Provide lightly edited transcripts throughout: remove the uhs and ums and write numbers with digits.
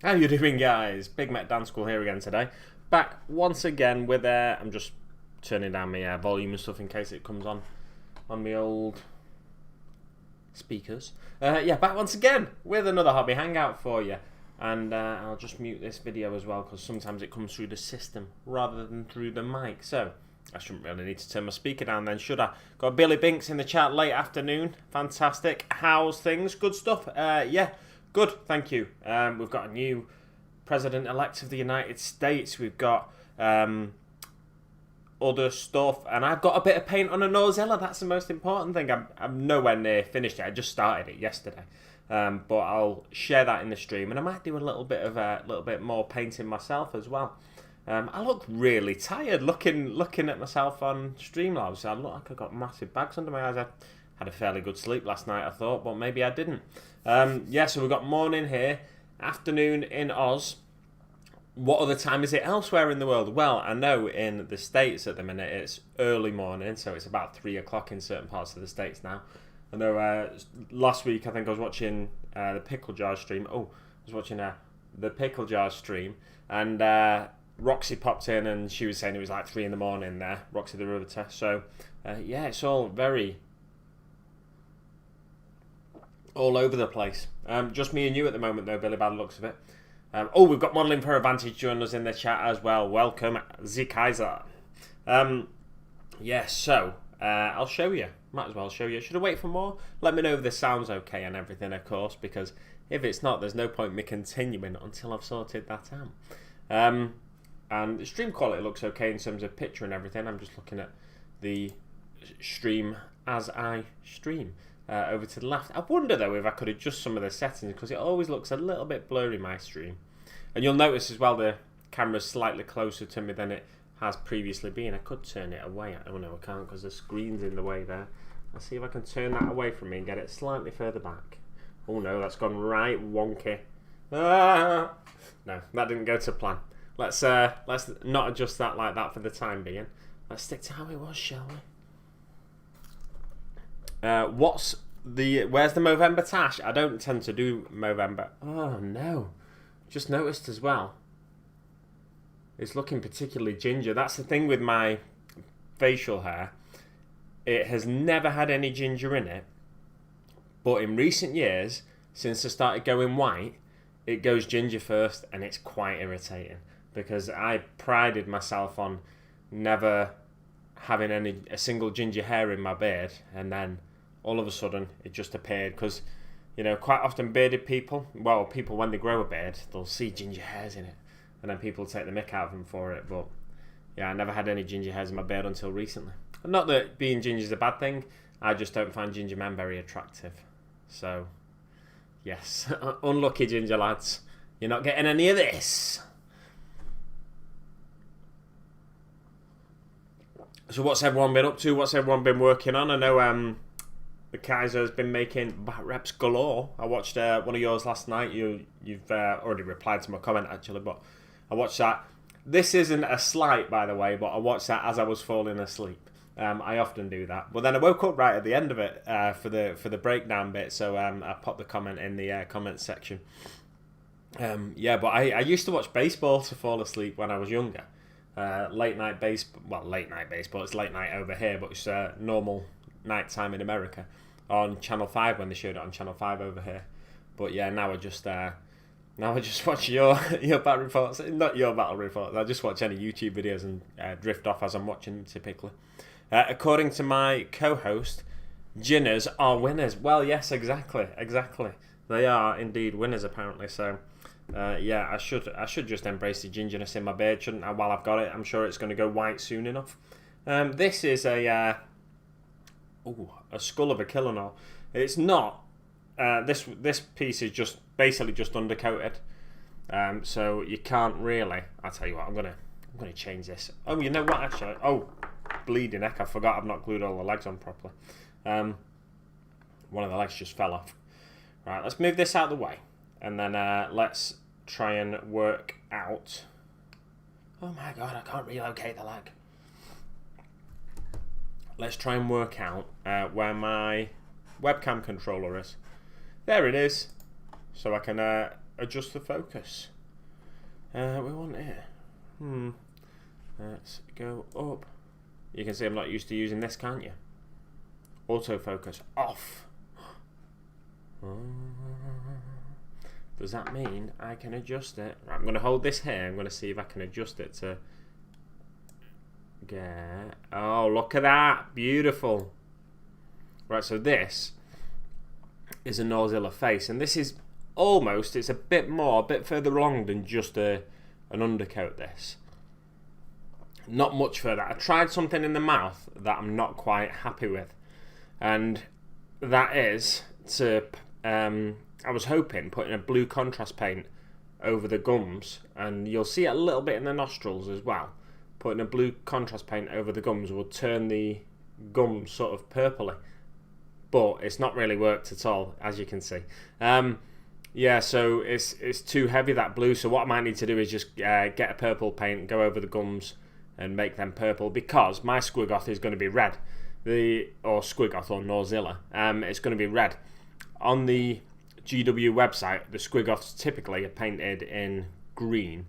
How you doing, guys? Big Mac Dance School here again today. Back once again with I'm just turning down my volume and stuff in case it comes on my old speakers. Back once again with another hobby hangout for you. And I'll just mute this video as well because sometimes it comes through the system rather than through the mic. So I shouldn't really need to turn my speaker down then, should I? Got Billy Binks in the chat late afternoon. Fantastic. How's things? Good stuff. Good, thank you. We've got a new president-elect of the United States. We've got other stuff, and I've got a bit of paint on a Gnawzilla. That's the most important thing. I'm nowhere near finished it. I just started it yesterday, but I'll share that in the stream, and I might do a little bit more painting myself as well. I look really tired looking at myself on Streamlabs. I look like I got massive bags under my eyes. I had a fairly good sleep last night, I thought, but maybe I didn't. So we've got morning here, afternoon in Oz. What other time is it elsewhere in the world? Well, I know in the States at the minute it's early morning, so it's about 3 o'clock in certain parts of the States now. I know last week I think I was watching the Pickle Jar stream. The Pickle Jar stream, and Roxy popped in and she was saying it was like 3 in the morning there, Roxy the Riveter. So it's all very all over the place. Just me and you at the moment though, Billy, by the looks of it. We've got Modelling for Advantage joining us in the chat as well. Welcome, Z Kaiser. I'll show you. Might as well show you. Should I wait for more? Let me know if this sounds okay and everything, of course, because if it's not, there's no point in me continuing until I've sorted that out. And the stream quality looks okay in terms of picture and everything. I'm just looking at the stream as I stream. Over to the left. I wonder though if I could adjust some of the settings because it always looks a little bit blurry, my stream. And you'll notice as well the camera's slightly closer to me than it has previously been. I could turn it away. Oh no, I can't because the screen's in the way there. Let's see if I can turn that away from me and get it slightly further back. Oh no, that's gone right wonky. No, that didn't go to plan. Let's not adjust that like that for the time being. Let's stick to how it was, shall we? Where's the Movember tash? I don't tend to do Movember. Oh no, just noticed as well. It's looking particularly ginger. That's the thing with my facial hair. It has never had any ginger in it. But in recent years, since I started going white, it goes ginger first and it's quite irritating. Because I prided myself on never having a single ginger hair in my beard, and then all of a sudden it just appeared because, quite often bearded people, when they grow a beard, they'll see ginger hairs in it, and then people take the mick out of them for it. But yeah, I never had any ginger hairs in my beard until recently. Not that being ginger is a bad thing, I just don't find ginger men very attractive. So yes, unlucky ginger lads, you're not getting any of this. So what's everyone been up to? What's everyone been working on? I know the Kaiser's been making bat reps galore. I watched one of yours last night. You've already replied to my comment actually, but I watched that. This isn't a slight, by the way, but I watched that as I was falling asleep. I often do that, but then I woke up right at the end of it for the breakdown bit. So I popped the comment in the comment section. But I used to watch baseball to fall asleep when I was younger. Late night baseball. It's late night over here, but it's normal night time in America on Channel 5 when they showed it on Channel 5 over here. But yeah, now I just watch your battle reports. Not your battle reports. I just watch any YouTube videos and drift off as I'm watching them typically. According to my co-host, Ginners are winners. Well, yes, exactly. They are indeed winners apparently. So. I should just embrace the gingerness in my beard, shouldn't I? While I've got it, I'm sure it's going to go white soon enough. This is a skull of a Killenor. It's not. This piece is just basically just undercoated. So you can't really. I'll tell you what. I'm gonna change this. Oh, you know what? Actually, bleeding heck! I forgot I've not glued all the legs on properly. One of the legs just fell off. Right, let's move this out of the way. And then let's try and work out. Oh my god, I can't relocate the leg. Let's try and work out where my webcam controller is. There it is. So I can adjust the focus. We want it. Let's go up. You can see I'm not used to using this, can't you? Autofocus off. Does that mean I can adjust it? Right, I'm going to hold this here. I'm going to see if I can adjust it to get... Oh, look at that. Beautiful. Right, so this is a Gnawzilla face. And this is almost, it's a bit further along than just an undercoat, this. Not much further. I tried something in the mouth that I'm not quite happy with. And that is to... I was hoping putting a blue contrast paint over the gums, and you'll see it a little bit in the nostrils as well. Putting a blue contrast paint over the gums will turn the gums sort of purpley, but it's not really worked at all, as you can see. Yeah, so it's too heavy, that blue, so what I might need to do is just get a purple paint, go over the gums and make them purple, because my Squigoth is going to be red. Or Squigoth or Gnawzilla, it's going to be red. On the GW website, the Squigoths typically are painted in green,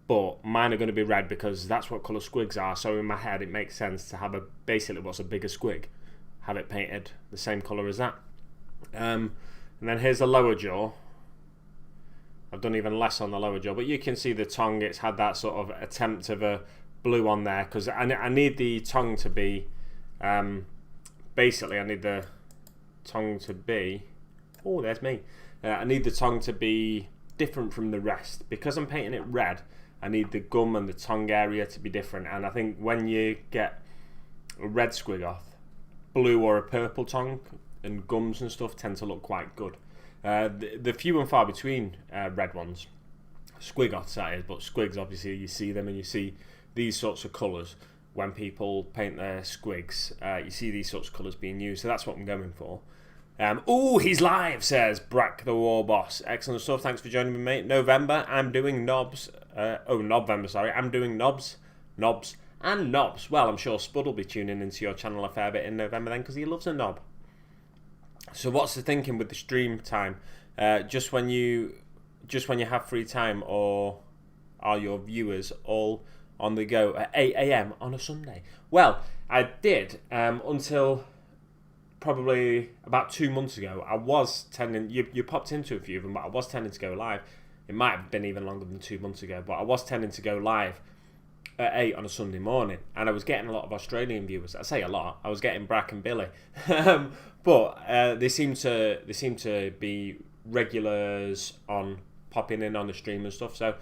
but mine are going to be red because that's what colour squigs are. So in my head, it makes sense to have basically what's a bigger squig, have it painted the same colour as that. And then here's the lower jaw. I've done even less on the lower jaw, but you can see the tongue. It's had that sort of attempt of a blue on there because I need the tongue to be. Basically, I need the tongue to be. Oh, there's me. I need the tongue to be different from the rest. Because I'm painting it red, I need the gum and the tongue area to be different. And I think when you get a red Squigoth, blue or a purple tongue and gums and stuff tend to look quite good. The few and far between red ones, Squigoths that is, but squigs obviously you see them and you see these sorts of colours when people paint their squigs. You see these sorts of colours being used, so that's what I'm going for. Oh, he's live, says Brack the War Boss. Excellent stuff. Thanks for joining me, mate. November, I'm doing knobs. November, sorry. I'm doing knobs, and knobs. Well, I'm sure Spud will be tuning into your channel a fair bit in November then, because he loves a knob. So, what's the thinking with the stream time? Just when you have free time, or are your viewers all on the go at 8 AM on a Sunday? Well, I did until probably about 2 months ago. I was tending, you popped into a few of them, but I was tending to go live. It might have been even longer than 2 months ago, but I was tending to go live at 8 on a Sunday morning, and I was getting a lot of Australian viewers. I say a lot. I was getting Brack and Billy, but they seem to be regulars on popping in on the stream and stuff. So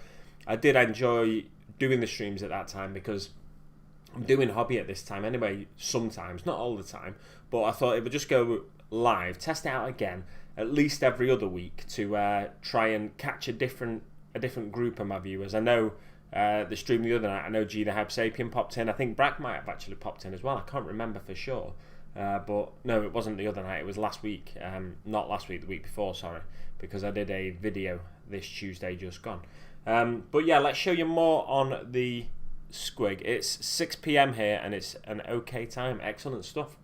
I did enjoy doing the streams at that time because I'm doing hobby at this time anyway. Sometimes, not all the time, but I thought if I just go live, test it out again, at least every other week to try and catch a different group of my viewers. I know the stream the other night, I know G the Hype Sapien popped in. I think Brack might have actually popped in as well. I can't remember for sure. But no, it wasn't the other night. It was last week. Not last week, the week before, sorry. Because I did a video this Tuesday just gone. But yeah, let's show you more on the squig. It's 6 PM here and it's an okay time. Excellent stuff.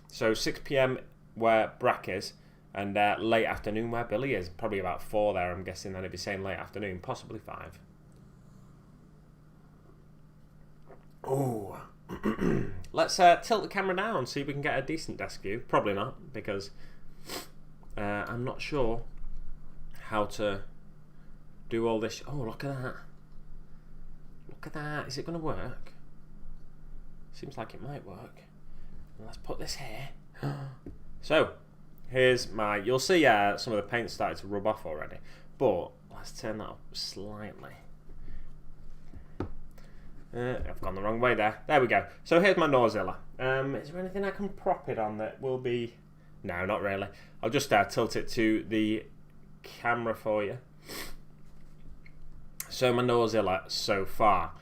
So 6 PM where Brack is, and late afternoon where Billy is. Probably about 4 there, I'm guessing. Then if you're saying late afternoon, possibly 5. Oh, let's tilt the camera down, see if we can get a decent desk view. Probably not, because I'm not sure how to do all this. Oh, look at that. Look at that. Is it going to work? Seems like it might work. Let's put this here. So, here's my... You'll see some of the paint started to rub off already. But, let's turn that up slightly. I've gone the wrong way there. There we go. So here's my Gnawzilla. Is there anything I can prop it on that will be... No, not really. I'll just tilt it to the camera for you. So my Gnawzilla so far.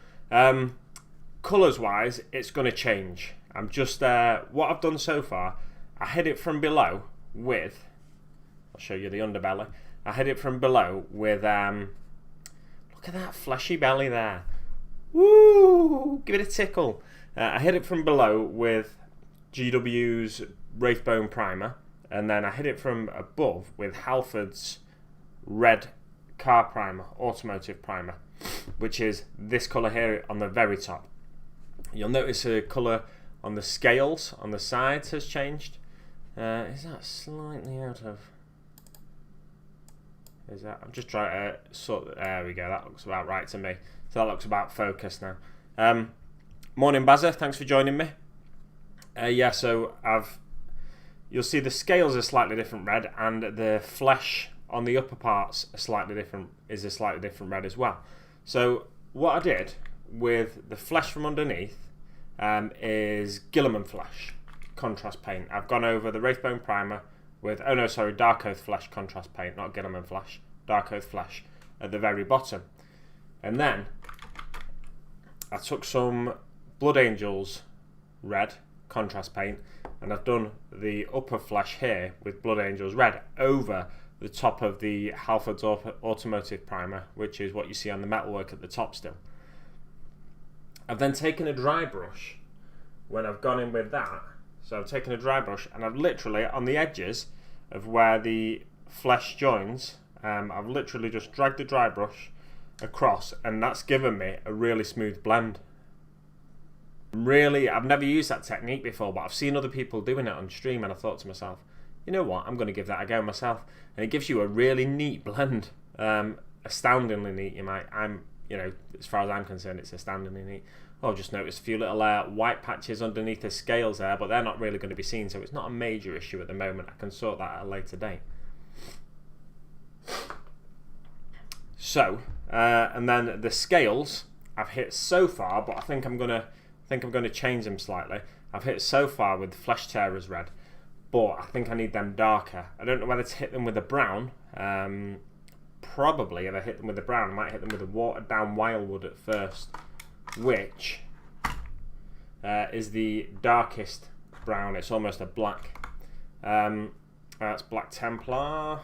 Colours wise, it's going to change. I'm just... what I've done so far, I hid it from below with... I'll show you the underbelly. I hid it from below with... look at that fleshy belly there. Woo! Give it a tickle. I hit it from below with GW's Wraithbone Primer, and then I hit it from above with Halford's red car primer, automotive primer, which is this colour here on the very top. You'll notice the colour on the scales on the sides has changed. Is that slightly out of... Is that... I'm just trying to sort... There we go, that looks about right to me. So that looks about focused now. Morning Bazza, thanks for joining me. Yeah, so you'll see the scales are slightly different red, and the flesh on the upper parts is a slightly different red as well. So what I did with the flesh from underneath is Guilliman flesh contrast paint. I've gone over the Wraithbone primer with Dark Oath flesh contrast paint, not Guilliman flesh, Dark Oath flesh at the very bottom. And then I took some Blood Angels red contrast paint, and I've done the upper flesh here with Blood Angels red over the top of the Halford's automotive primer, which is what you see on the metalwork at the top still. I've then taken a dry brush when I've gone in with that. So I've taken a dry brush and I've literally, on the edges of where the flesh joins, I've literally just dragged the dry brush across, and that's given me a really smooth blend. I've never used that technique before, but I've seen other people doing it on stream, and I thought to myself, you know what, I'm going to give that a go myself. And it gives you a really neat blend, astoundingly neat. As far as I'm concerned, it's astoundingly neat. I've just noticed a few little white patches underneath the scales there, but they're not really going to be seen, so it's not a major issue at the moment. I can sort that at a later date. So, and then the scales I've hit so far, but I think I'm gonna change them slightly. I've hit so far with Flesh Tearers red, but I think I need them darker. I don't know whether to hit them with a brown. Probably if I hit them with a brown, I might hit them with a watered down Wildwood at first, which is the darkest brown. It's almost a black. That's Black Templar.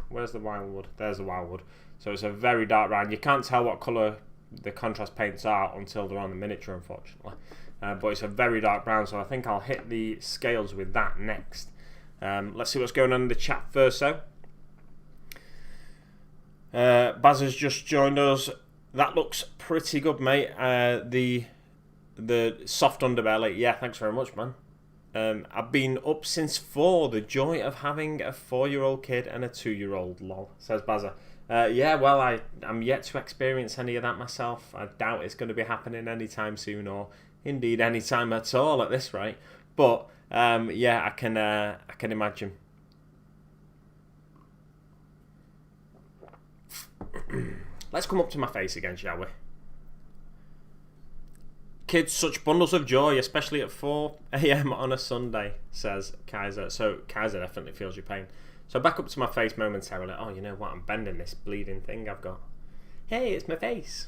Where's the Wildwood? There's the Wildwood. So it's a very dark brown. You can't tell what colour the contrast paints are until they're on the miniature, unfortunately. But it's a very dark brown, so I think I'll hit the scales with that next. Let's see what's going on in the chat first, though. Baz has just joined us. That looks pretty good, mate. The soft underbelly. Yeah, thanks very much, man. I've been up since 4. The joy of having a 4-year-old kid and a 2-year-old, lol, says Bazza. Yeah, well, I'm yet to experience any of that myself. I doubt it's going to be happening anytime soon, or indeed anytime at all at this rate. But yeah, I can imagine. Let's come up to my face again, shall we? Kids, such bundles of joy, especially at 4 AM on a Sunday, says Kaiser. So Kaiser definitely feels your pain. So back up to my face momentarily. Oh, you know what? I'm bending this bleeding thing I've got. Hey, it's my face.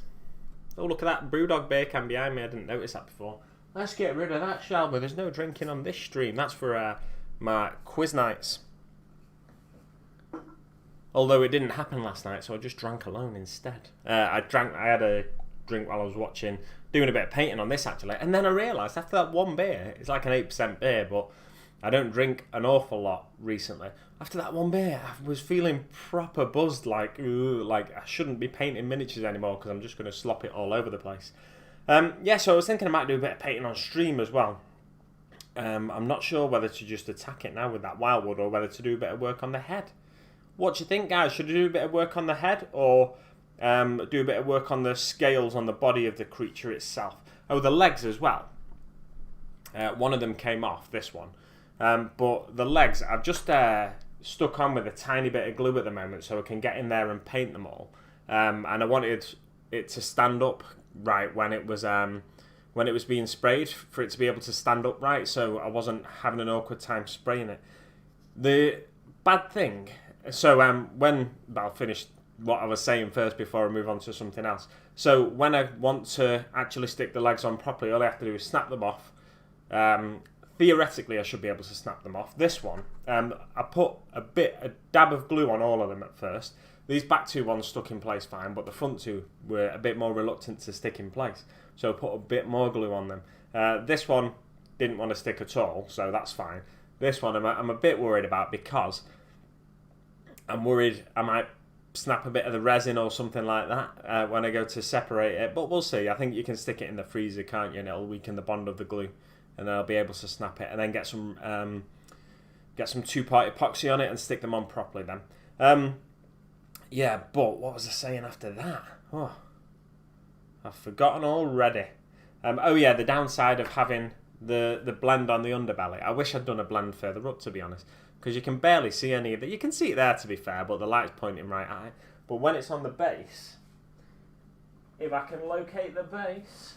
Oh, look at that Brewdog beer can behind me. I didn't notice that before. Let's get rid of that, shall we? There's no drinking on this stream. That's for my quiz nights. Although it didn't happen last night, so I just drank alone instead. I had a drink while I was doing a bit of painting on this actually, and then I realised after that one beer, it's like an 8% beer, but I don't drink an awful lot recently. After that one beer, I was feeling proper buzzed, like I shouldn't be painting miniatures anymore because I'm just going to slop it all over the place. Yeah, so I was thinking I might do a bit of painting on stream as well. I'm not sure whether to just attack it now with that Wildwood or whether to do a bit of work on the head. What do you think, guys? Should I do a bit of work on the head or do a bit of work on the scales on the body of the creature itself? Oh, the legs as well. One of them came off, this one. But the legs, I've just stuck on with a tiny bit of glue at the moment so I can get in there and paint them all. And I wanted it to stand up right when it was being sprayed, for it to be able to stand up right, so I wasn't having an awkward time spraying it. The bad thing, so I'll finish what I was saying first before I move on to something else. So when I want to actually stick the legs on properly, all I have to do is snap them off. Theoretically, I should be able to snap them off. This one, I put a dab of glue on all of them at first. These back two ones stuck in place fine, but the front two were a bit more reluctant to stick in place. So I put a bit more glue on them. This one didn't want to stick at all, so that's fine. This one I'm a bit worried about because I'm worried I might snap a bit of the resin or something like that when I go to separate it. But we'll see. I think you can stick it in the freezer, can't you? And it'll weaken the bond of the glue. And then I'll be able to snap it. And then get some 2-part epoxy on it and stick them on properly then. Yeah, but what was I saying after that? Oh, I've forgotten already. Oh yeah, the downside of having the blend on the underbelly. I wish I'd done a blend further up, to be honest, because you can barely see any of it. You can see it there, to be fair, but the light's pointing right at it. But when it's on the base, if I can locate the base...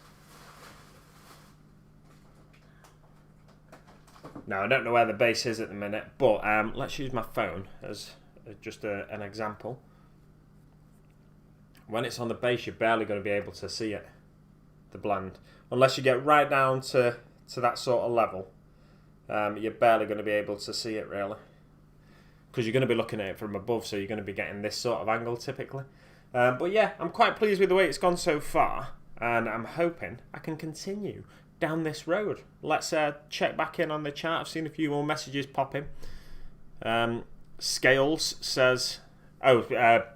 No, I don't know where the base is at the minute, but let's use my phone as just an example. When it's on the base, you're barely going to be able to see it, the blend. Unless you get right down to that sort of level, you're barely going to be able to see it, really. Because you're going to be looking at it from above, so you're going to be getting this sort of angle, typically. But yeah, I'm quite pleased with the way it's gone so far, and I'm hoping I can continue down this road. Let's check back in on the chat. I've seen a few more messages pop in. Scales says... Oh,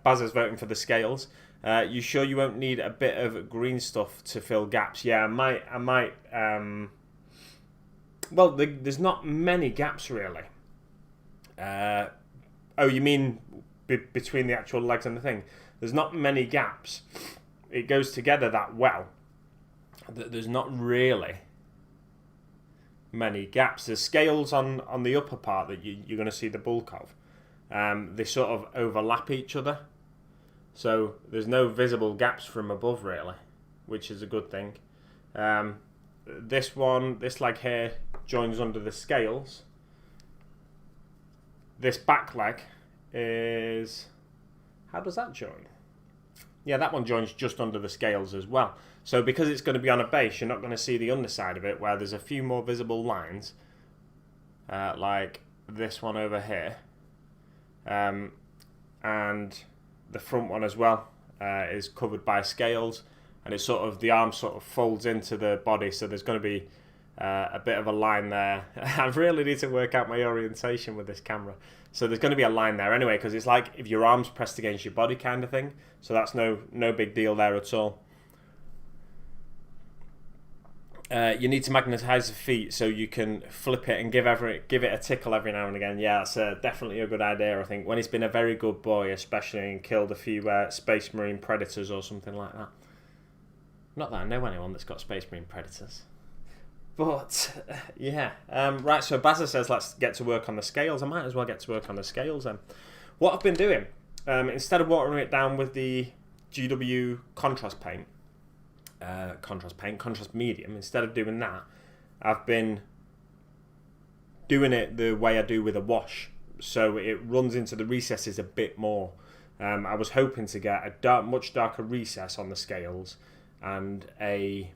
Baz is voting for the scales. You sure you won't need a bit of green stuff to fill gaps? Yeah, I might. Well, there's not many gaps, really. Oh, you mean between the actual legs and the thing? There's not many gaps. It goes together that well. There's not really many gaps. There's scales on the upper part that you're going to see the bulk of. They sort of overlap each other. So there's no visible gaps from above, really, which is a good thing. This leg here joins under the scales. This back leg is... How does that join? Yeah, that one joins just under the scales as well. So because it's going to be on a base, you're not going to see the underside of it, where there's a few more visible lines, like this one over here. And the front one as well is covered by scales, and it's sort of, the arm sort of folds into the body, so there's going to be a bit of a line there. I really need to work out my orientation with this camera. So there's going to be a line there anyway, because it's like if your arm's pressed against your body kind of thing. So that's no big deal there at all. You need to magnetize the feet so you can flip it and give it a tickle every now and again. Yeah, that's definitely a good idea, I think. When he's been a very good boy, especially, and killed a few Space Marine predators or something like that. Not that I know anyone that's got Space Marine predators. But, yeah. Right, so Bazza says let's get to work on the scales. I might as well get to work on the scales then. What I've been doing, instead of watering it down with the GW contrast paint, contrast medium, instead of doing that, I've been doing it the way I do with a wash, so it runs into the recesses a bit more. I was hoping to get a much darker recess on the scales and a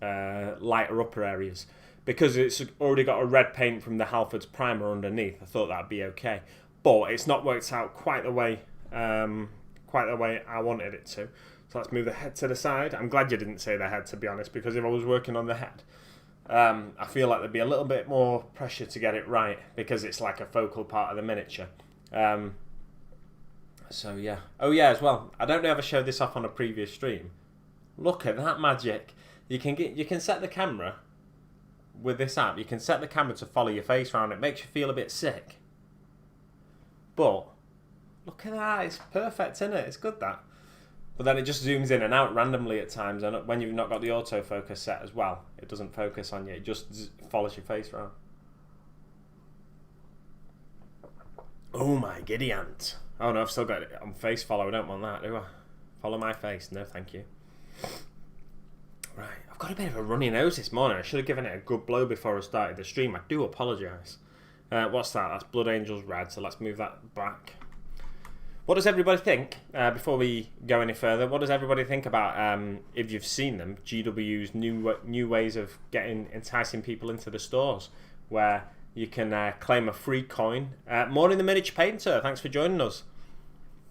lighter upper areas, because it's already got a red paint from the Halfords primer underneath. I thought that'd be okay, but it's not worked out quite the way I wanted it to. So let's move the head to the side. I'm glad you didn't say the head, to be honest, because if I was working on the head, I feel like there'd be a little bit more pressure to get it right, because it's like a focal part of the miniature. So yeah. Oh yeah, as well, I don't know if I showed this off on a previous stream. Look at that magic. You can set the camera with this app. You can set the camera to follow your face around. It makes you feel a bit sick. But look at that. It's perfect, isn't it? It's good, that. But then it just zooms in and out randomly at times, and when you've not got the autofocus set as well, it doesn't focus on you. It just follows your face around. Oh my giddy aunt. Oh no, I've still got it on face follow. I don't want that, do I? Follow my face. No, thank you. Right, I've got a bit of a runny nose this morning. I should have given it a good blow before I started the stream. I do apologise. What's that? That's Blood Angels Red, so let's move that back. What does everybody think, before we go any further, what does everybody think about, if you've seen them, GW's new ways of enticing people into the stores, where you can claim a free coin? Morning the Miniature Painter, thanks for joining us.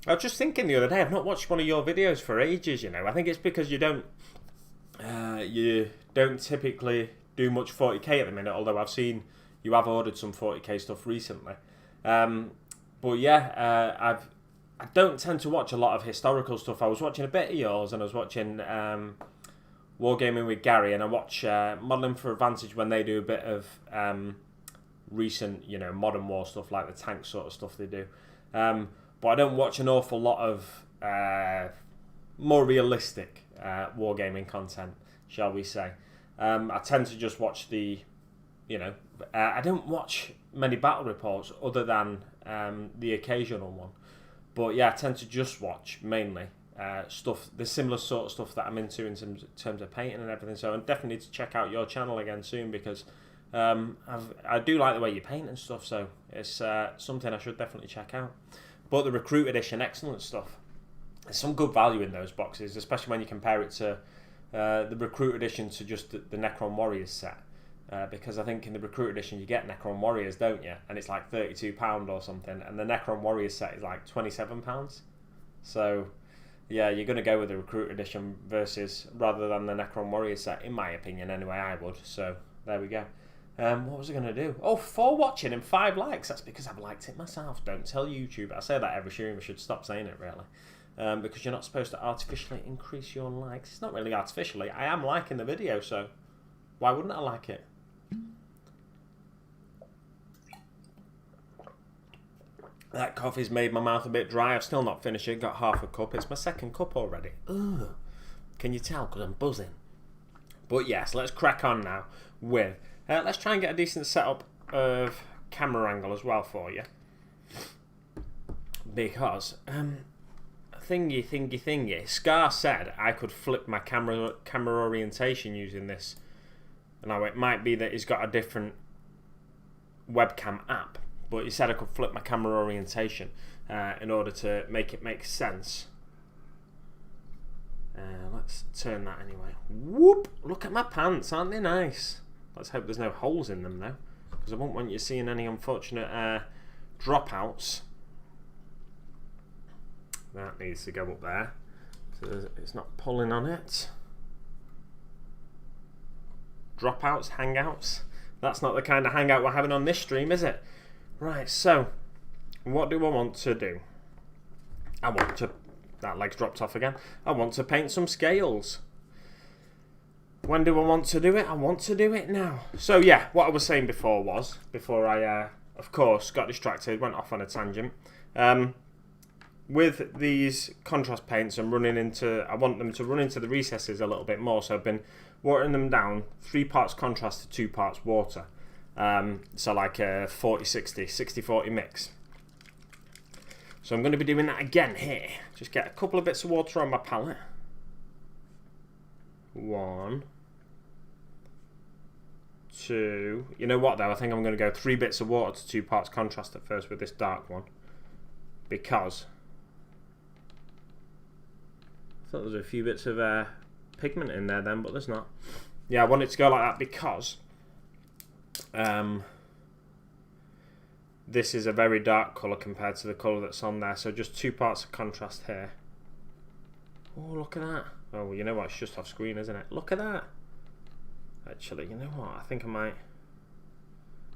I was just thinking the other day, I've not watched one of your videos for ages, you know. I think it's because you don't typically do much 40k at the minute, although I've seen you have ordered some 40k stuff recently. But yeah, I don't tend to watch a lot of historical stuff. I was watching a bit of yours, and I was watching Wargaming with Gary, and I watch Modelling for Advantage when they do a bit of recent, modern war stuff, like the tank sort of stuff they do. But I don't watch an awful lot of more realistic wargaming content, shall we say. I tend to just watch the, I don't watch many battle reports other than the occasional one. But yeah, I tend to just watch mainly stuff, the similar sort of stuff that I'm into in terms of painting and everything. So I definitely need to check out your channel again soon, because I do like the way you paint and stuff. So it's something I should definitely check out. But the Recruit Edition, excellent stuff. There's some good value in those boxes, especially when you compare it to the Recruit Edition to just the Necron Warriors set. Because I think in the Recruit Edition you get Necron Warriors, don't you? And it's like £32 or something. And the Necron Warriors set is like £27. So yeah, you're going to go with the Recruit Edition rather than the Necron Warriors set, in my opinion anyway. I would. So there we go. What was I going to do? Oh, 4 watching and 5 likes. That's because I've liked it myself. Don't tell YouTube. I say that every stream. I should stop saying it, really. Because you're not supposed to artificially increase your likes. It's not really artificially. I am liking the video, so why wouldn't I like it? That coffee's made my mouth a bit dry. I've still not finished it. Got half a cup. It's my second cup already. Ugh. Can you tell? Because I'm buzzing. But yes, let's crack on now with... let's try and get a decent setup of camera angle as well for you. Because... thingy. Scar said I could flip my camera orientation using this. Now, it might be that he's got a different webcam app, but he said I could flip my camera orientation in order to make it make sense. Let's turn that anyway. Whoop! Look at my pants, aren't they nice? Let's hope there's no holes in them though, because I won't want you seeing any unfortunate dropouts. That needs to go up there, so it's not pulling on it. Dropouts, hangouts. That's not the kind of hangout we're having on this stream, is it? Right, so what do I want to do? That leg's dropped off again. I want to paint some scales. When do I want to do it? I want to do it now. So yeah, what I was saying before I, of course, got distracted, went off on a tangent. With these contrast paints, I want them to run into the recesses a little bit more, so I've been watering them down, 3 parts contrast to 2 parts water. So like a 40-60, 60-40 mix. So I'm going to be doing that again here. Just get a couple of bits of water on my palette. 1, 2. You know what though, I think I'm going to go 3 bits of water to 2 parts contrast at first with this dark one. Because I thought there was a few bits of pigment in there then, but there's not. Yeah, I want it to go like that because this is a very dark colour compared to the colour that's on there, so just 2 parts of contrast here. Oh, look at that. Oh, well, you know what, it's just off screen, isn't it? Look at that. Actually, you know what, I think I might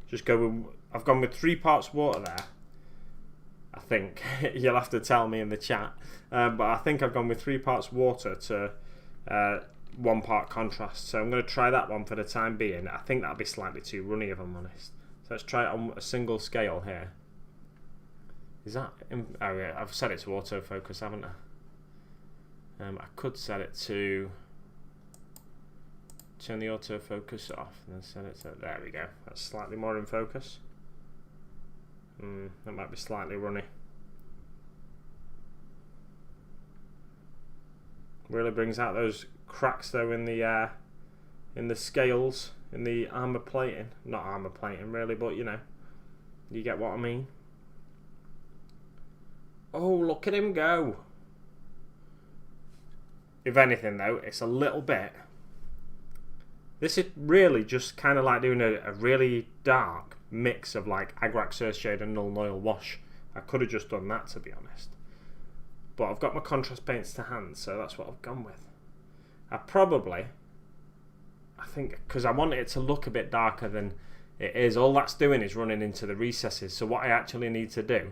just go with... I've gone with 3 parts water there. I think. You'll have to tell me in the chat. But I think I've gone with 3 parts water to 1 part contrast. So I'm going to try that one for the time being. I think that'll be slightly too runny if I'm honest. So let's try it on a single scale here. Is that... oh yeah, I've set it to autofocus, haven't I? I could set it to... turn the autofocus off and then set it to... there we go. That's slightly more in focus. That might be slightly runny. Really brings out those cracks though in the scales, in the armor plating. Not armor plating really, but you know, you get what I mean. Oh, look at him go. If anything though, it's a little bit... this is really just kind of like doing a really dark mix of like Agrax Earthshade and Null Oil Wash. I could have just done that to be honest. But I've got my contrast paints to hand, so that's what I've gone with. I think, because I want it to look a bit darker than it is, all that's doing is running into the recesses. So what I actually need to do,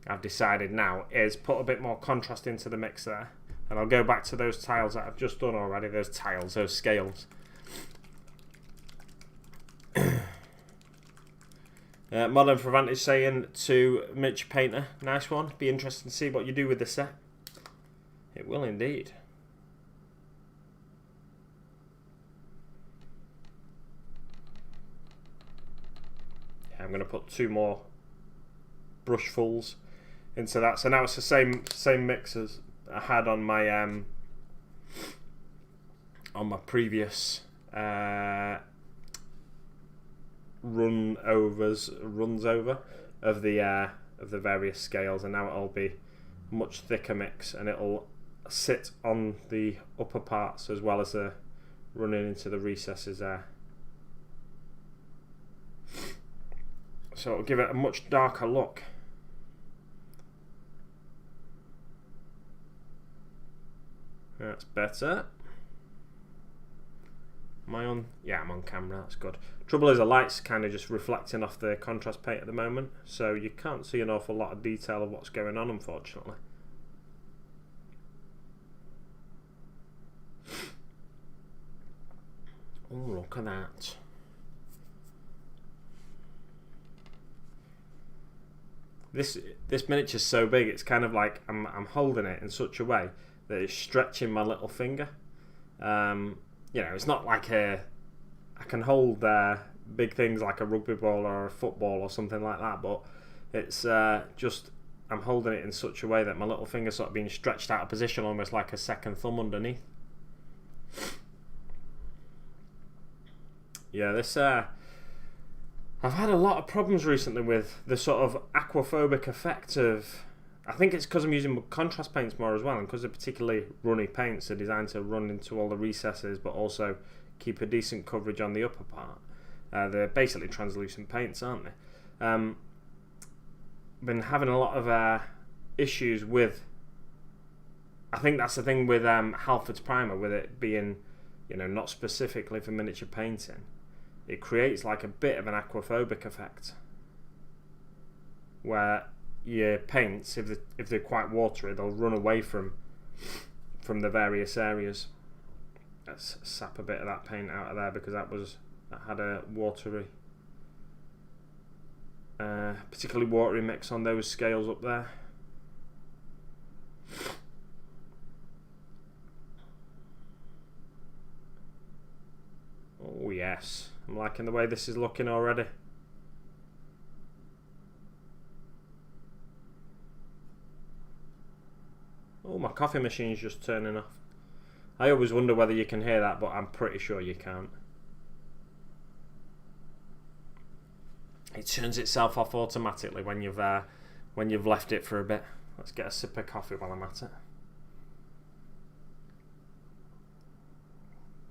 I've decided now is put a bit more contrast into the mix there. And I'll go back to those tiles that I've just done already, those scales. Modern for Vantage saying to Mitch Painter, nice one. Be interesting to see what you do with the set. It will indeed. Yeah, I'm going to put 2 more brushfuls into that. So now it's the same mix as I had on my previous runs over of the various scales, and now it'll be much thicker mix, and it'll sit on the upper parts as well as running into the recesses there. So it'll give it a much darker look. That's better. Am I on? Yeah, I'm on camera. That's good. Trouble is the light's kind of just reflecting off the contrast paint at the moment, so you can't see an awful lot of detail of what's going on, unfortunately. Oh, look at that. This miniature's so big, it's kind of like I'm holding it in such a way that it's stretching my little finger. You know, it's not like I can hold big things like a rugby ball or a football or something like that, but it's just I'm holding it in such a way that my little finger's sort of being stretched out of position, almost like a second thumb underneath. Yeah, this I've had a lot of problems recently with the sort of aquaphobic effect of. I think it's because I'm using contrast paints more as well, and because they're particularly runny paints, they're designed to run into all the recesses, but also keep a decent coverage on the upper part. They're basically translucent paints, aren't they? Been having a lot of issues with. I think that's the thing with Halford's primer, with it being, you know, not specifically for miniature painting. It creates like a bit of an aquaphobic effect, where your paints, if they're quite watery, they'll run away from the various areas. Let's sap a bit of that paint out of there, because that had a watery, particularly watery mix on those scales up there. Oh yes, I'm liking the way this is looking already. Oh, my coffee machine's just turning off. I always wonder whether you can hear that, but I'm pretty sure you can't. It turns itself off automatically when you've left it for a bit. Let's get a sip of coffee while I'm at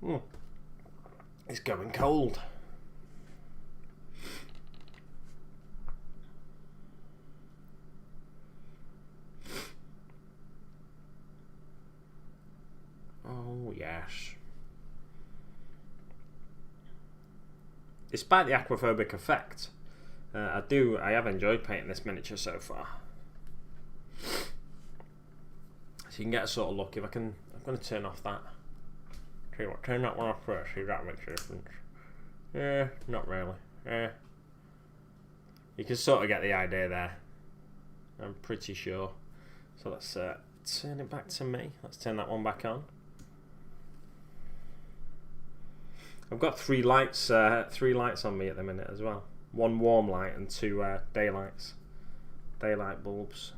it. It's going cold. Oh yes. Despite the aquaphobic effect, I have enjoyed painting this miniature so far. So you can get a sort of look. I'm going to turn off that. Tell you what, turn that one off first. See if that makes a difference. Yeah, not really. Yeah. You can sort of get the idea there. I'm pretty sure. So let's turn it back to me. Let's turn that one back on. I've got 3 lights on me at the minute as well. 1 warm light and 2 daylight bulbs.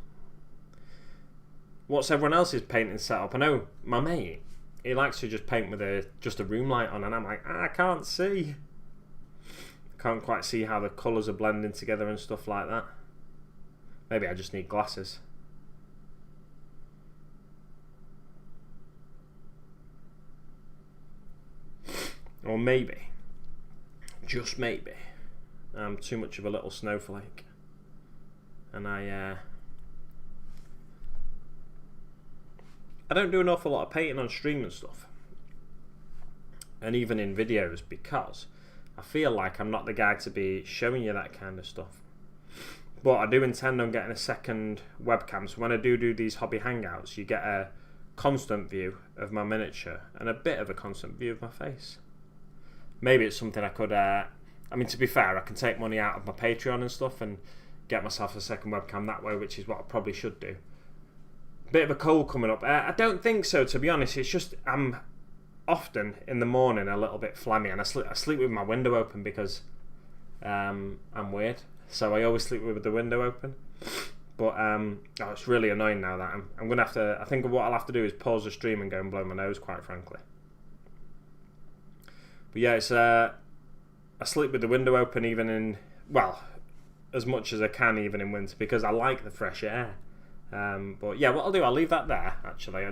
What's everyone else's painting setup? I know my mate, he likes to just paint with just a room light on, and I'm like, I can't see. Can't quite see how the colours are blending together and stuff like that. Maybe I just need glasses. Or maybe, just maybe, I'm too much of a little snowflake, and I don't do an awful lot of painting on stream and stuff, and even in videos, because I feel like I'm not the guy to be showing you that kind of stuff. But I do intend on getting a second webcam, so when I do these hobby hangouts, you get a constant view of my miniature and a bit of a constant view of my face. Maybe it's something I could, I mean, to be fair, I can take money out of my Patreon and stuff and get myself a second webcam that way, which is what I probably should do. Bit of a cold coming up. I don't think so, to be honest. It's just I'm often in the morning a little bit phlegmy, and I sleep with my window open because I'm weird. So I always sleep with the window open. But it's really annoying now that I'm gonna have to. I think what I'll have to do is pause the stream and go and blow my nose, quite frankly. But yeah, it's I sleep with the window open even in, well, as much as I can even in winter because I like the fresh air. But yeah, what I'll do, I'll leave that there. Actually,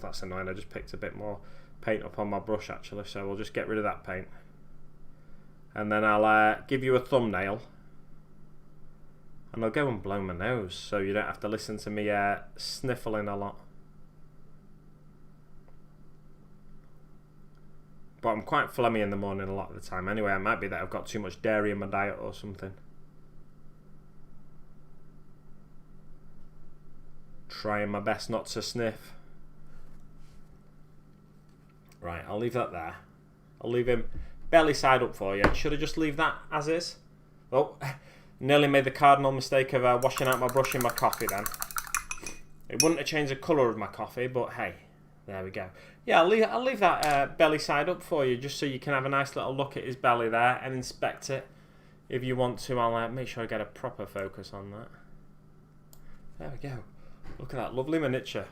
that's annoying. I just picked a bit more paint up on my brush actually, so we'll just get rid of that paint. And then I'll give you a thumbnail. And I'll go and blow my nose so you don't have to listen to me sniffling a lot. But I'm quite phlegmy in the morning a lot of the time. Anyway, it might be that I've got too much dairy in my diet or something. Trying my best not to sniff. Right, I'll leave that there. I'll leave him belly side up for you. Should I just leave that as is? Oh, nearly made the cardinal mistake of washing out my brush in my coffee then. It wouldn't have changed the colour of my coffee, but hey, there we go. Yeah, I'll leave that belly side up for you just so you can have a nice little look at his belly there and inspect it. If you want to, I'll make sure I get a proper focus on that. There we go. Look at that lovely miniature.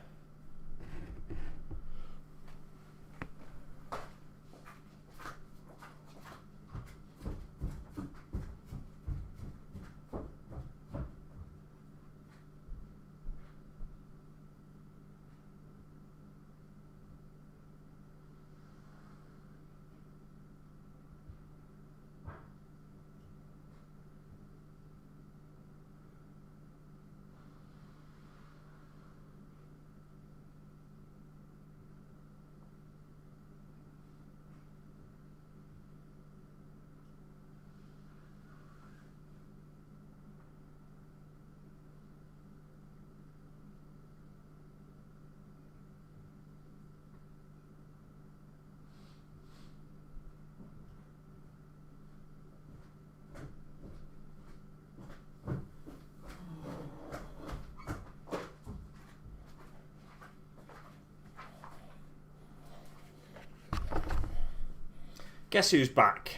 Guess who's back?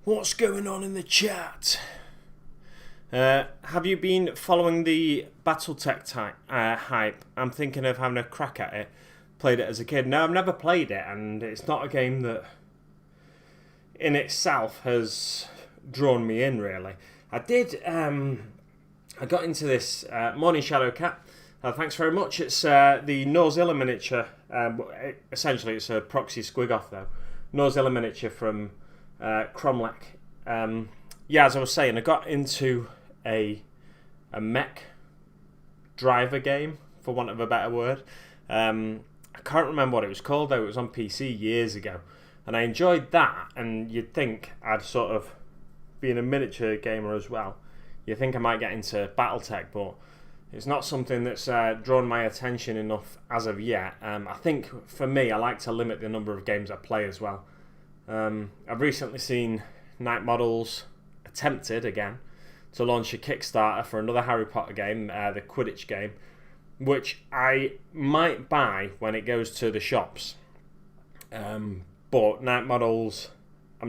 What's going on in the chat? Have you been following the Battletech hype? I'm thinking of having a crack at it. Played it as a kid. No, I've never played it, and it's not a game that in itself has drawn me in, really. I got into this Morning Shadow Cat. Thanks very much. It's the Gnawzilla miniature. Essentially, it's a proxy squig-off, though. Gnawzilla miniature from Kromlech. Yeah, as I was saying, I got into a mech driver game, for want of a better word. I can't remember what it was called, though. It was on PC years ago. And I enjoyed that, and you'd think I'd sort of, being a miniature gamer as well, you'd think I might get into Battletech, but it's not something that's drawn my attention enough as of yet. I think for me, I like to limit the number of games I play as well. I've recently seen Night Models attempted again to launch a Kickstarter for another Harry Potter game, the Quidditch game, which I might buy when it goes to the shops. But Night Models, I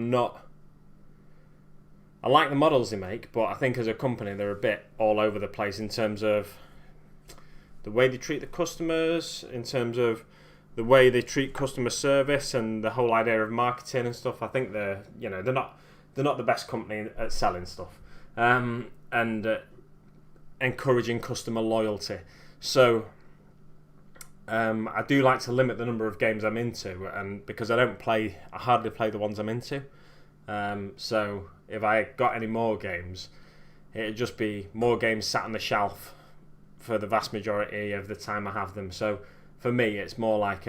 like the models they make, but I think as a company they're a bit all over the place in terms of the way they treat the customers, in terms of the way they treat customer service and the whole idea of marketing and stuff. I think they're not the best company at selling stuff and encouraging customer loyalty. So I do like to limit the number of games I'm into, and because I hardly play the ones I'm into. So if I got any more games, it'd just be more games sat on the shelf for the vast majority of the time I have them. So for me, it's more like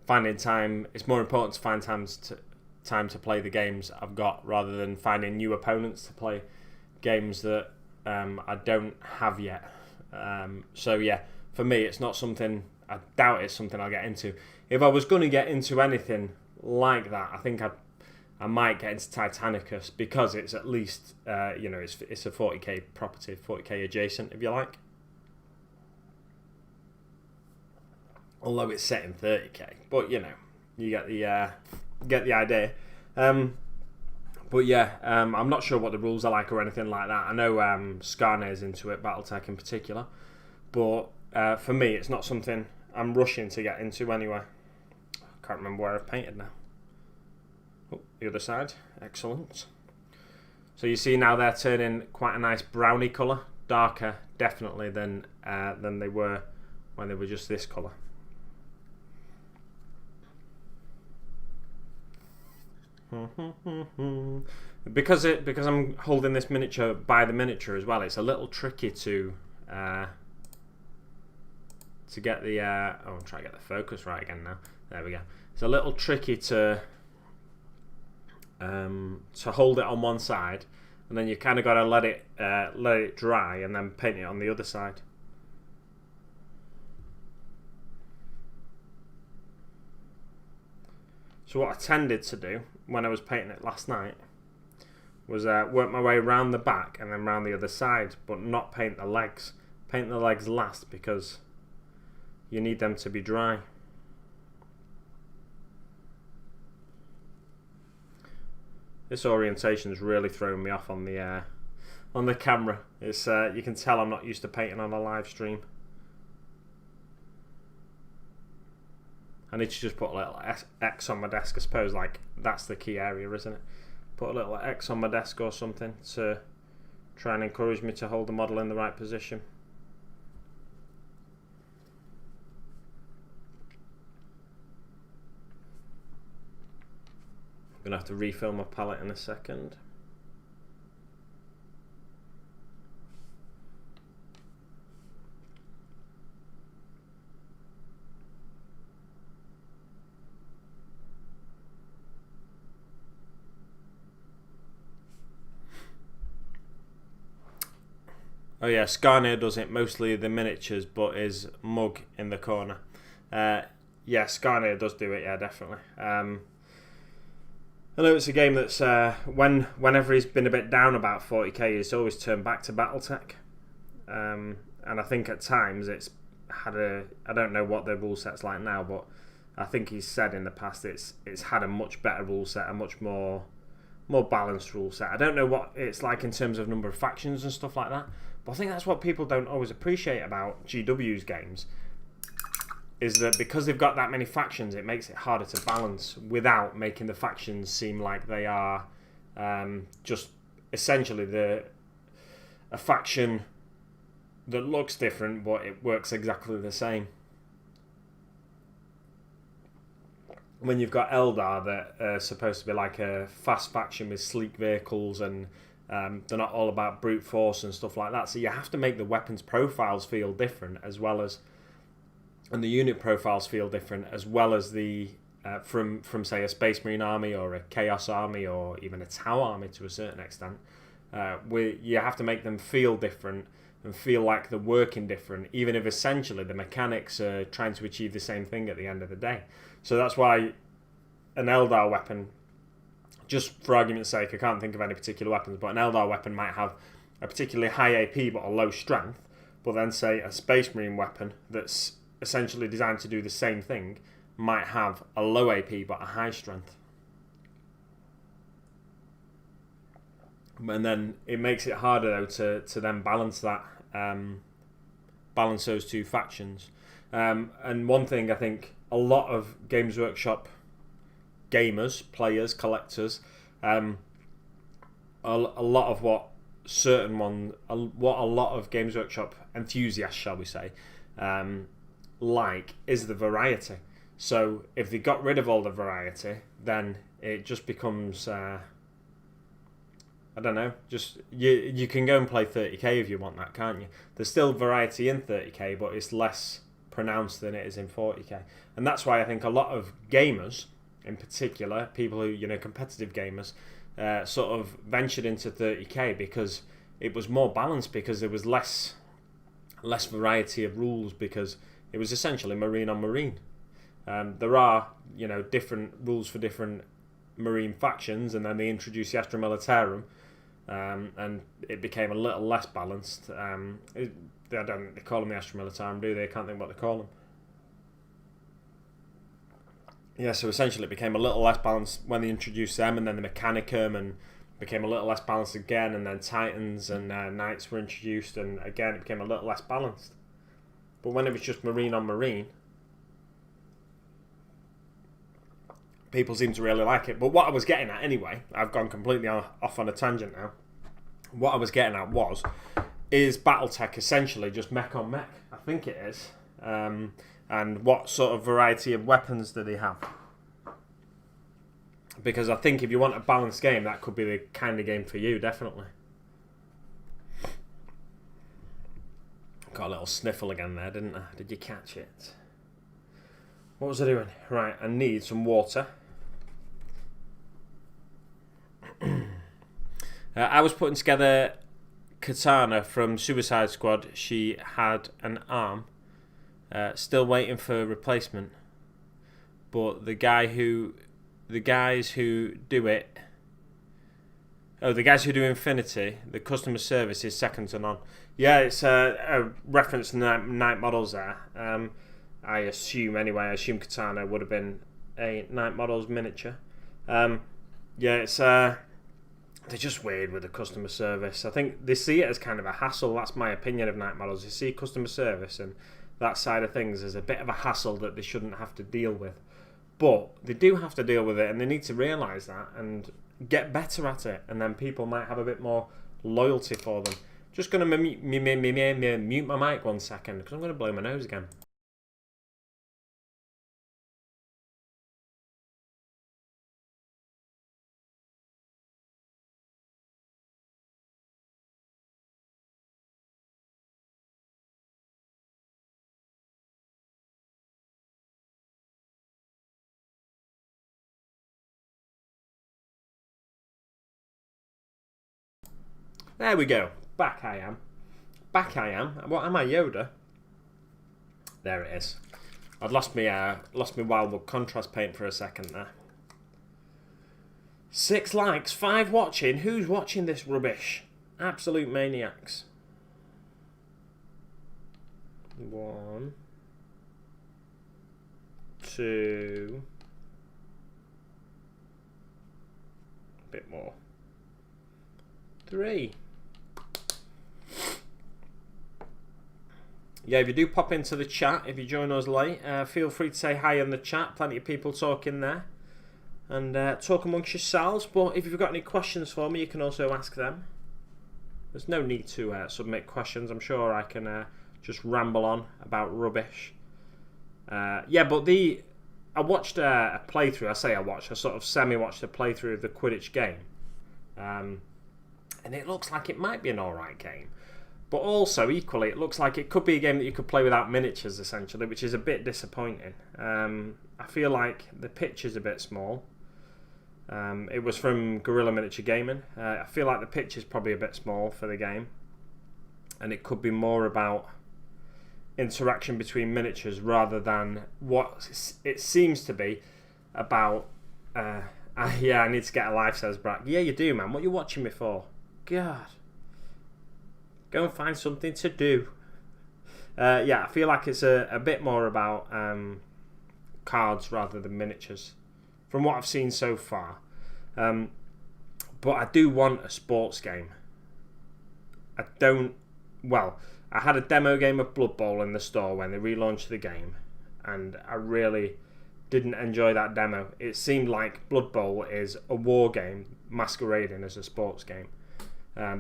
finding time. It's more important to find time time to play the games I've got, rather than finding new opponents to play games that I don't have yet. So yeah, for me, it's not something. I doubt it's something I'll get into. If I was going to get into anything like that, I think I might get into Titanicus, because it's at least it's a 40k property, 40k adjacent, if you like. Although it's set in 30k, but you get the idea. But yeah, I'm not sure what the rules are like or anything like that. I know Skarne's into it, BattleTech in particular, but for me, it's not something I'm rushing to get into anyway. I can't remember where I've painted now. Oh, the other side, excellent. So you see now they're turning quite a nice browny colour, darker definitely than they were when they were just this colour. Because I'm holding this miniature by the miniature as well, it's a little tricky to get the I'll try to get the focus right again now. There we go. It's a little tricky to hold it on one side, and then you kind of got to let it dry and then paint it on the other side. So what I tended to do when I was painting it last night was work my way around the back and then round the other side, but not paint the legs. Paint the legs last, because you need them to be dry. This orientation's really throwing me off on the camera. It's you can tell I'm not used to painting on a live stream. I need to just put a little X on my desk, I suppose. Like, that's the key area, isn't it? Put a little X on my desk or something to try and encourage me to hold the model in the right position. I'm going to have to refill my palette in a second. Oh yeah, Skarne does it, mostly the miniatures, but is Mug in the corner. Yeah, Skarne does do it, yeah, definitely. I know it's a game that's, whenever he's been a bit down about 40k, he's always turned back to BattleTech. And I think at times it's had I don't know what the rule set's like now, but I think he's said in the past it's had a much better rule set, a much more balanced rule set. I don't know what it's like in terms of number of factions and stuff like that, but I think that's what people don't always appreciate about GW's games, is that because they've got that many factions, it makes it harder to balance without making the factions seem like they are just essentially a faction that looks different, but it works exactly the same. When you've got Eldar that are supposed to be like a fast faction with sleek vehicles, and they're not all about brute force and stuff like that, so you have to make the weapons profiles feel different, as well as, and the unit profiles feel different, as well as the from say a Space Marine army or a Chaos army or even a Tau army to a certain extent. You have to make them feel different and feel like they're working different, even if essentially the mechanics are trying to achieve the same thing at the end of the day. So that's why an Eldar weapon, just for argument's sake, I can't think of any particular weapons, but an Eldar weapon might have a particularly high AP but a low strength, but then say a Space Marine weapon that's essentially designed to do the same thing might have a low AP but a high strength. And then it makes it harder though to then balance that, balance those two factions. And one thing I think a lot of Games Workshop gamers, players, collectors, a lot of what a lot of Games Workshop enthusiasts, shall we say, like is the variety. So if they got rid of all the variety, then it just becomes I don't know, just you can go and play 30k if you want that, can't you? There's still variety in 30k, but it's less pronounced than it is in 40k. And that's why I think a lot of gamers in particular, people who, competitive gamers, sort of ventured into 30k because it was more balanced, because there was less variety of rules, because it was essentially marine on marine. There are, different rules for different marine factions, and then they introduced the Astra Militarum, and it became a little less balanced. They call them the Astra Militarum, do they? I can't think what they call them. Yeah, so essentially it became a little less balanced when they introduced them, and then the Mechanicum, and became a little less balanced again, and then Titans and Knights were introduced, and again it became a little less balanced. But when it was just marine on marine, people seem to really like it. But what I was getting at anyway, I've gone completely off on a tangent now. What I was getting at is Battletech essentially just mech on mech? I think it is. And what sort of variety of weapons do they have? Because I think if you want a balanced game, that could be the kind of game for you, definitely. Got a little sniffle again there, didn't I? Did you catch it? What was I doing? Right, I need some water. I was putting together Katana from Suicide Squad. She had an arm. Still waiting for replacement. But the guys who do it... Oh, the guys who do Infinity, the customer service is second to none. Yeah, it's a reference to Night Models there. I assume Katana would have been a Night Models miniature. Yeah, it's they're just weird with the customer service. I think they see it as kind of a hassle. That's my opinion of Night Models. They see customer service and that side of things as a bit of a hassle that they shouldn't have to deal with. But they do have to deal with it, and they need to realise that and get better at it, and then people might have a bit more loyalty for them. Just going to mute my mic 1 second, because I'm going to blow my nose again. There we go. Back I am. What am I, Yoda? There it is. I'd lost my Wildwood contrast paint for a second there. 6 likes, 5 watching. Who's watching this rubbish? Absolute maniacs. 1, 2. A bit more. 3. Yeah, if you do pop into the chat, if you join us late, feel free to say hi in the chat. Plenty of people talking there. And talk amongst yourselves. But if you've got any questions for me, you can also ask them. There's no need to submit questions. I'm sure I can just ramble on about rubbish. Yeah, but I watched a playthrough. I sort of semi-watched a playthrough of the Quidditch game. And it looks like it might be an alright game. But also, equally, it looks like it could be a game that you could play without miniatures, essentially, which is a bit disappointing. I feel like the pitch is a bit small. It was from Guerrilla Miniature Gaming. I feel like the pitch is probably a bit small for the game. And it could be more about interaction between miniatures rather than what it seems to be about... yeah, I need to get a life, says Brack. Yeah, you do, man. What are you watching me for? God. Go and find something to do. Yeah, I feel like it's a bit more about cards rather than miniatures, from what I've seen so far. But I do want a sports game. I had a demo game of Blood Bowl in the store when they relaunched the game, and I really didn't enjoy that demo. It seemed like Blood Bowl is a war game masquerading as a sports game.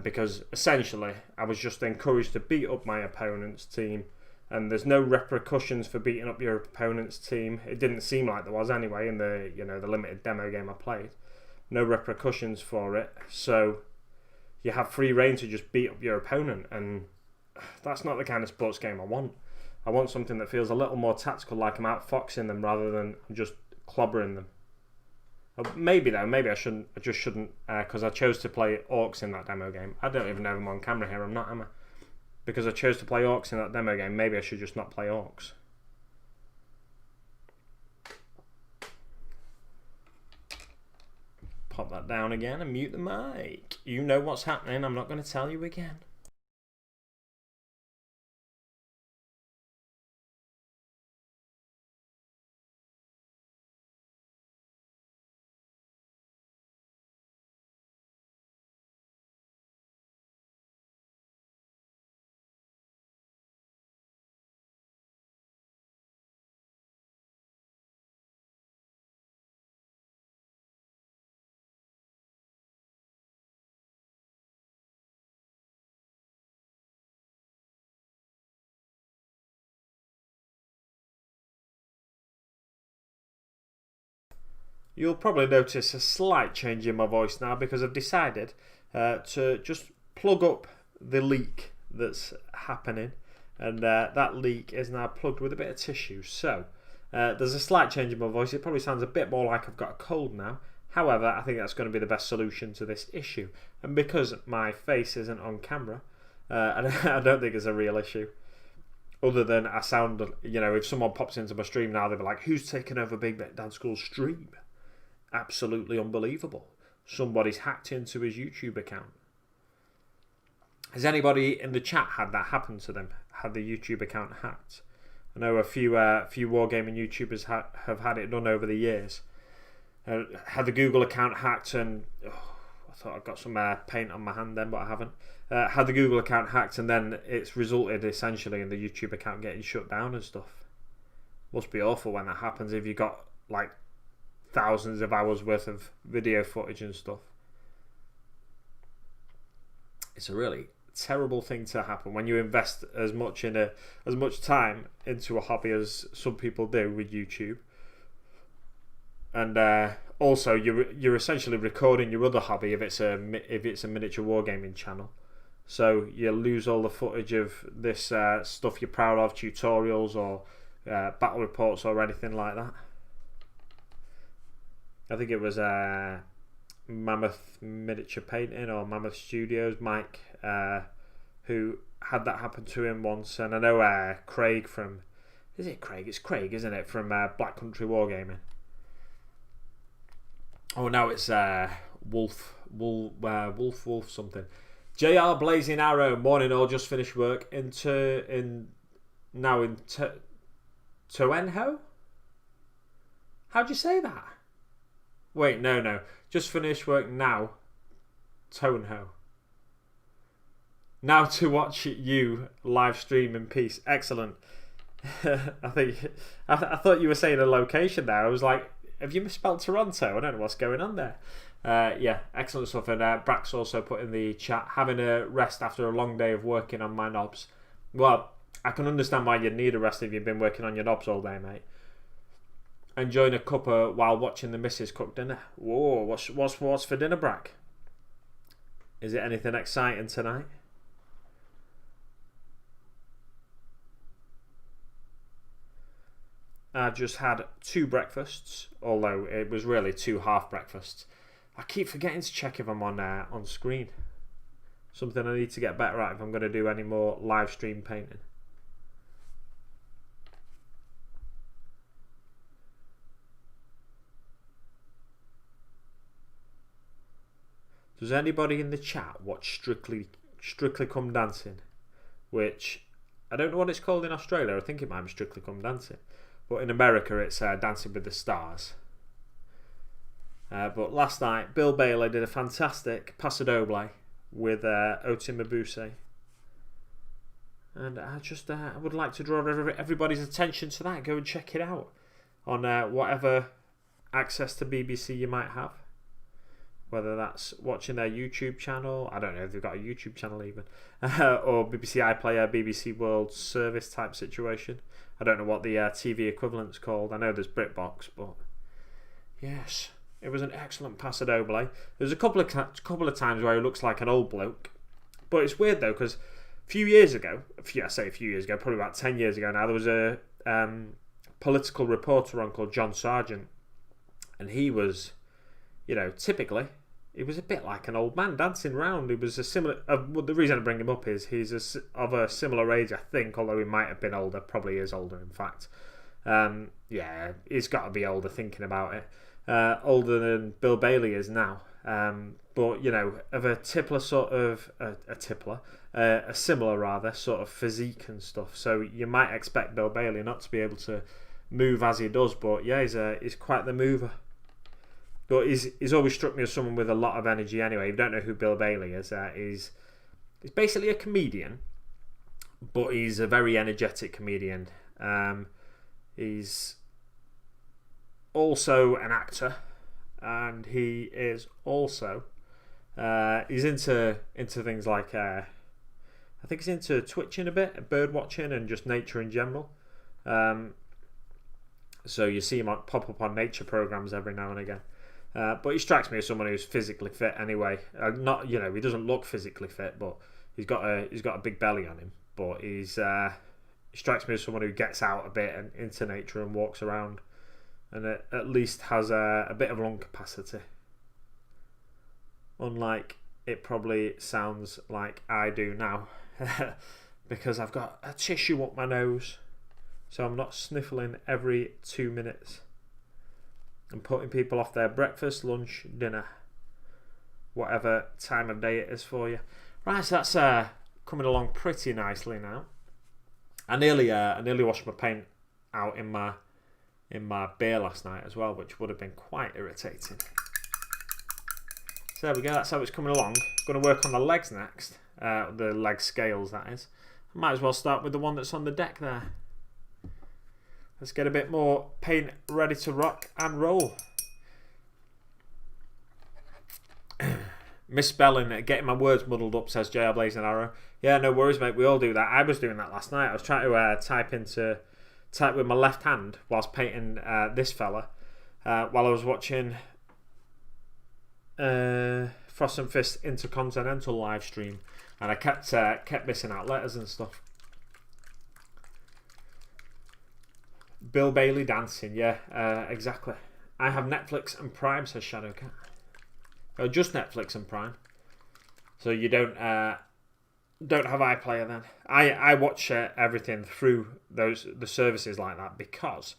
Because essentially I was just encouraged to beat up my opponent's team, and there's no repercussions for beating up your opponent's team. It didn't seem like there was anyway in the the limited demo game I played. No repercussions for it, so you have free reign to just beat up your opponent, and that's not the kind of sports game I want. I want something that feels a little more tactical, like I'm outfoxing them rather than just clobbering them. Maybe though, maybe I shouldn't. I just shouldn't, because I chose to play orcs in that demo game. I don't even know if I'm on camera here. I'm not, am I? Because I chose to play orcs in that demo game. Maybe I should just not play orcs. Pop that down again and mute the mic. You know what's happening. I'm not going to tell you again. You'll probably notice a slight change in my voice now because I've decided to just plug up the leak that's happening, and that leak is now plugged with a bit of tissue. So there's a slight change in my voice. It probably sounds a bit more like I've got a cold now. However, I think that's going to be the best solution to this issue. And because my face isn't on camera, I don't think it's a real issue. Other than I sound, if someone pops into my stream now, they'll be like, who's taken over Big Bet Dad School's stream? Absolutely unbelievable. Somebody's hacked into his YouTube account. Has anybody in the chat had that happen to them? Had the YouTube account hacked? I know a few wargaming YouTubers have had it done over the years. Had the Google account hacked, and I thought I'd got some paint on my hand then, but I haven't. Had the Google account hacked, and then it's resulted essentially in the YouTube account getting shut down and stuff. Must be awful when that happens if you got like thousands of hours worth of video footage and stuff. It's a really terrible thing to happen when you invest as much time into a hobby as some people do with YouTube, and also you're essentially recording your other hobby if it's a miniature wargaming channel. So you lose all the footage of this stuff you're proud of, tutorials or battle reports or anything like that. I think it was Mammoth Miniature Painting or Mammoth Studios, Mike, who had that happen to him once. And I know Craig from... Is it Craig? It's Craig, isn't it? From Black Country Wargaming. Oh, now it's Wolf something. JR Blazing Arrow, morning all, just finished work. Toenho? How'd you say that? Wait, no. Just finished work now. Toenho. Now to watch you live stream in peace. Excellent. I thought you were saying a location there. I was like, have you misspelled Toronto? I don't know what's going on there. Yeah, excellent stuff. And Brax also put in the chat, having a rest after a long day of working on my knobs. Well, I can understand why you'd need a rest if you've been working on your knobs all day, mate. Enjoying a cuppa while watching the missus cook dinner. Whoa, what's for dinner, Brack? Is it anything exciting tonight? I just had 2 breakfasts, although it was really 2 half breakfasts. I keep forgetting to check if I'm on screen. Something I need to get better at if I'm going to do any more live stream painting. Does anybody in the chat watch Strictly Come Dancing? Which, I don't know what it's called in Australia. I think it might be Strictly Come Dancing. But in America it's Dancing with the Stars. But last night, Bill Bailey did a fantastic paso doble with Oti Mabuse. And I would like to draw everybody's attention to that. Go and check it out on whatever access to BBC you might have. Whether that's watching their YouTube channel, I don't know if they've got a YouTube channel even, or BBC iPlayer, BBC World Service type situation. I don't know what the TV equivalent's called. I know there's BritBox, but yes, it was an excellent paso doble. There's a couple of times where he looks like an old bloke, but it's weird though because a few years ago, probably about 10 years ago now, there was a political reporter on called John Sargent, and he was typically he was a bit like an old man dancing around. He was a similar. The reason I bring him up is he's of a similar age, I think, although he might have been older. Probably is older, in fact. Yeah, he's got to be older thinking about it. Older than Bill Bailey is now. But of a tippler sort of a similar rather sort of physique and stuff. So you might expect Bill Bailey not to be able to move as he does, but yeah, he's quite the mover. But he's always struck me as someone with a lot of energy. Anyway, if you don't know who Bill Bailey is, he's basically a comedian, but he's a very energetic comedian. He's also an actor, and he is also he's into things like I think he's into twitching a bit, bird watching, and just nature in general. So you see him pop up on nature programs every now and again. But he strikes me as someone who's physically fit anyway. Not he doesn't look physically fit, but he's got a big belly on him. But he strikes me as someone who gets out a bit and into nature and walks around, and at least has a bit of lung capacity. Unlike it probably sounds like I do now, because I've got a tissue up my nose, so I'm not sniffling every 2 minutes and putting people off their breakfast, lunch, dinner, whatever time of day it is for you. Right, so that's coming along pretty nicely now. I nearly washed my paint out in my beer last night as well, which would have been quite irritating. So there we go, that's how it's coming along. Going to work on the legs next, the leg scales that is. I might as well start with the one that's on the deck there. Let's get a bit more paint ready to rock and roll. Misspelling, getting my words muddled up, says JR Blazing Arrow. Yeah, no worries, mate. We all do that. I was doing that last night. I was trying to type with my left hand whilst painting this fella while I was watching Frost and Fist Intercontinental live stream, and I kept missing out letters and stuff. Bill Bailey dancing, yeah, exactly. I have Netflix and Prime, says Shadowcat. Oh, just Netflix and Prime. So you don't have iPlayer then. I watch everything through the services like that because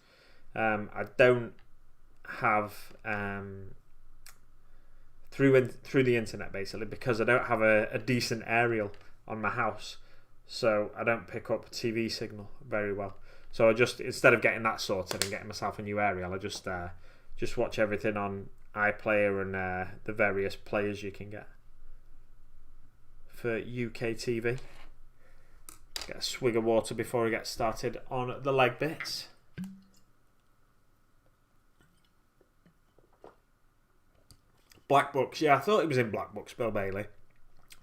I don't have through the internet, basically, because I don't have a decent aerial on my house, so I don't pick up TV signal very well. So I just, instead of getting that sorted and getting myself a new aerial, I just watch everything on iPlayer and the various players you can get for UK TV. Get a swig of water before I get started on the leg bits. Black Books, yeah, I thought he was in Black Books, Bill Bailey,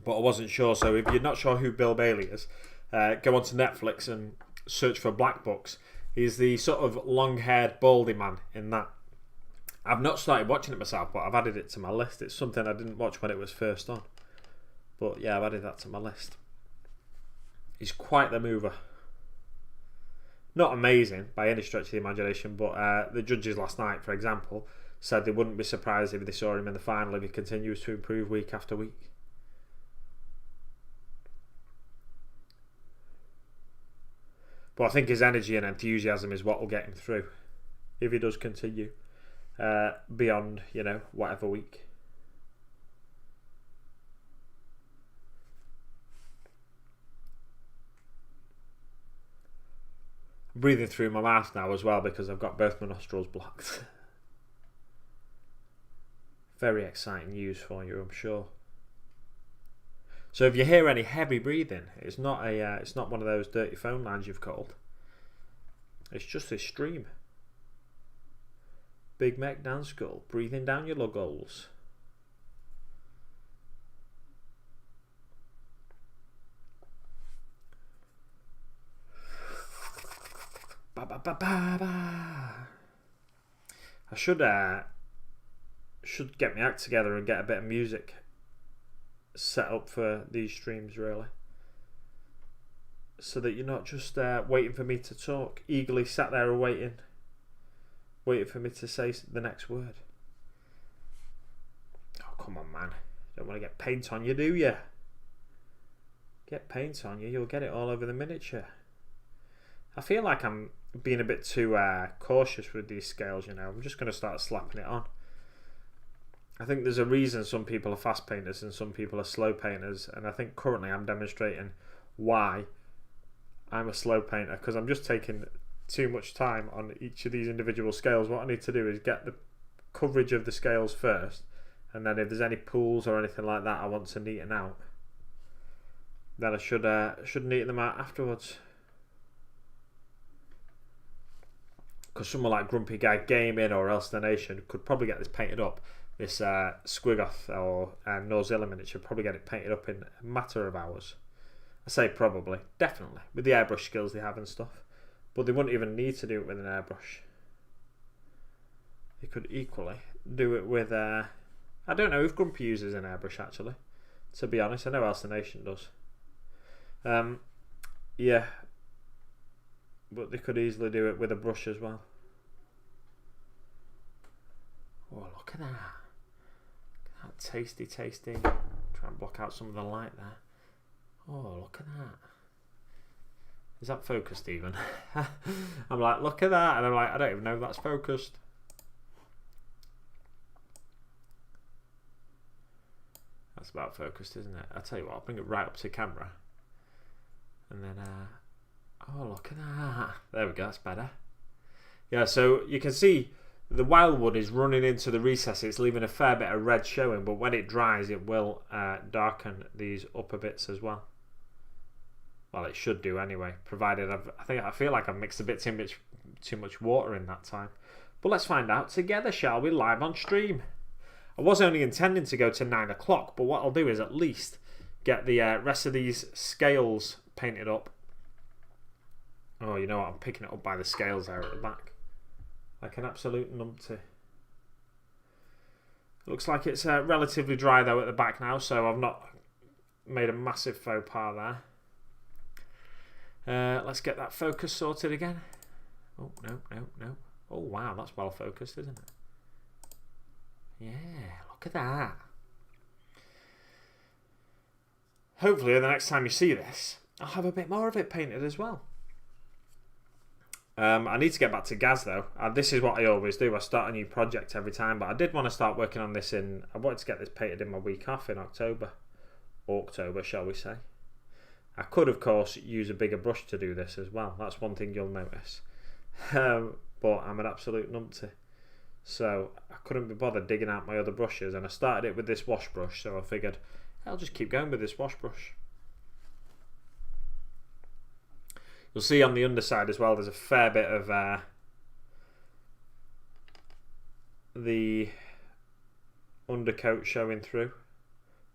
but I wasn't sure. So if you're not sure who Bill Bailey is, go onto Netflix and search for Black Books. He's the sort of long-haired, baldy man in that. I've not started watching it myself, but I've added it to my list. It's something I didn't watch when it was first on, but yeah, I've added that to my list. He's quite the mover. Not amazing by any stretch of the imagination, but the judges last night, for example, said they wouldn't be surprised if they saw him in the final if he continues to improve week after week. But I think his energy and enthusiasm is what will get him through if he does continue beyond, whatever week. I'm breathing through my mouth now as well because I've got both my nostrils blocked. Very exciting news for you, I'm sure. So if you hear any heavy breathing, it's not one of those dirty phone lines you've called. It's just this stream. Big Mac Dan Skull, breathing down your lug holes. Ba ba ba ba ba. I should get my act together and get a bit of music set up for these streams, really, so that you're not just waiting for me to talk, eagerly sat there waiting for me to say the next word. come on, man. Don't want to get paint on you, do you? Get paint on you, you'll get it all over the miniature. I feel like I'm being a bit too cautious with these scales, you know. I'm just going to start slapping it on. I think there's a reason some people are fast painters and some people are slow painters, and I think currently I'm demonstrating why I'm a slow painter, because I'm just taking too much time on each of these individual scales. What I need to do is get the coverage of the scales first, and then if there's any pools or anything like that I want to neaten out, then I should neaten them out afterwards. Because someone like Grumpy Guy Gaming or Else the Nation could probably get this painted up. This Squigoth or Gnawzilla miniature, probably get it painted up in a matter of hours. I say probably, definitely, with the airbrush skills they have and stuff. But they wouldn't even need to do it with an airbrush. They could equally do it with I don't know if Grumpy uses an airbrush actually, to be honest. I know Else the Nation does. Yeah, but they could easily do it with a brush as well. Oh, look at that. That tasty. Try and block out some of the light there. Oh, look at that. Is that focused even? I'm like, look at that. And I'm like, I don't even know if that's focused. That's about focused, isn't it? I'll tell you what, I'll bring it right up to camera. And then, oh, look at that. There we go, that's better. Yeah, so you can see the wildwood is running into the recesses, leaving a fair bit of red showing, but when it dries, it will darken these upper bits as well. Well, it should do anyway, provided I feel like I've mixed a bit too much water in that time. But let's find out together, shall we, live on stream. I was only intending to go to 9 o'clock, but what I'll do is at least get the rest of these scales painted up. Oh, you know what? I'm picking it up by the scales there at the back. Like an absolute numpty. Looks like it's relatively dry though at the back now, so I've not made a massive faux pas there. Let's get that focus sorted again. Oh, no. Oh, wow, that's well focused, isn't it? Yeah, look at that. Hopefully the next time you see this, I'll have a bit more of it painted as well. I need to get back to Gaz though. This is what I always do. I start a new project every time, but I did want to start working on this I wanted to get this painted in my week off in October. October, shall we say. I could, of course, use a bigger brush to do this as well. That's one thing you'll notice. But I'm an absolute numpty. So I couldn't be bothered digging out my other brushes, and I started it with this wash brush, so I figured I'll just keep going with this wash brush. You'll see on the underside as well, there's a fair bit of the undercoat showing through.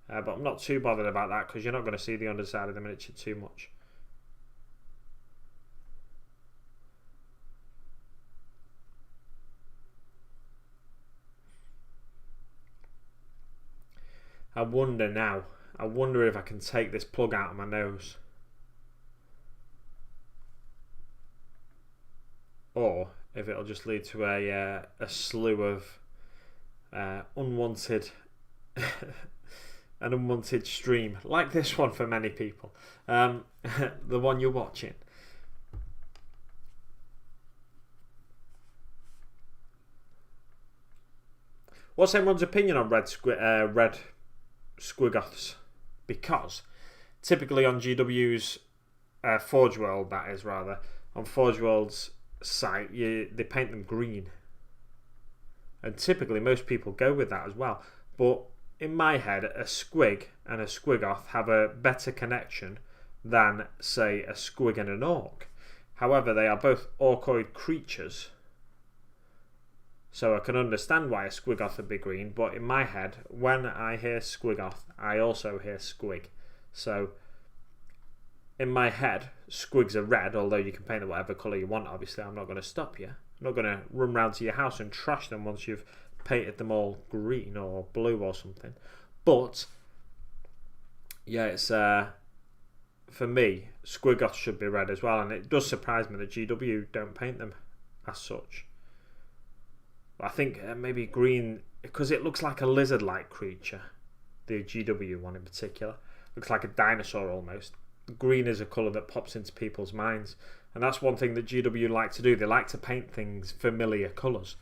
But I'm not too bothered about that because you're not going to see the underside of the miniature too much. I wonder if I can take this plug out of my nose. Or if it'll just lead to a slew of unwanted an unwanted stream like this one for many people. The one you're watching. What's everyone's opinion on red squigoths? Because typically on GW's Forge World, that is rather, on Forge World's site, they paint them green. And typically most people go with that as well. But in my head, a squig and a squigoth have a better connection than, say, a squig and an orc. However, they are both orcoid creatures. So I can understand why a squigoth would be green, but in my head, when I hear squigoth, I also hear squig. So in my head, squigs are red, although you can paint them whatever colour you want, obviously. I'm not going to stop you. I'm not going to run round to your house and trash them once you've painted them all green or blue or something. But yeah, it's for me, squigoths should be red as well, and it does surprise me that GW don't paint them as such. I think maybe green, because it looks like a lizard-like creature. The GW one in particular looks like a dinosaur almost. Green is a colour that pops into people's minds, and that's one thing that GW like to do. They like to paint things familiar colours.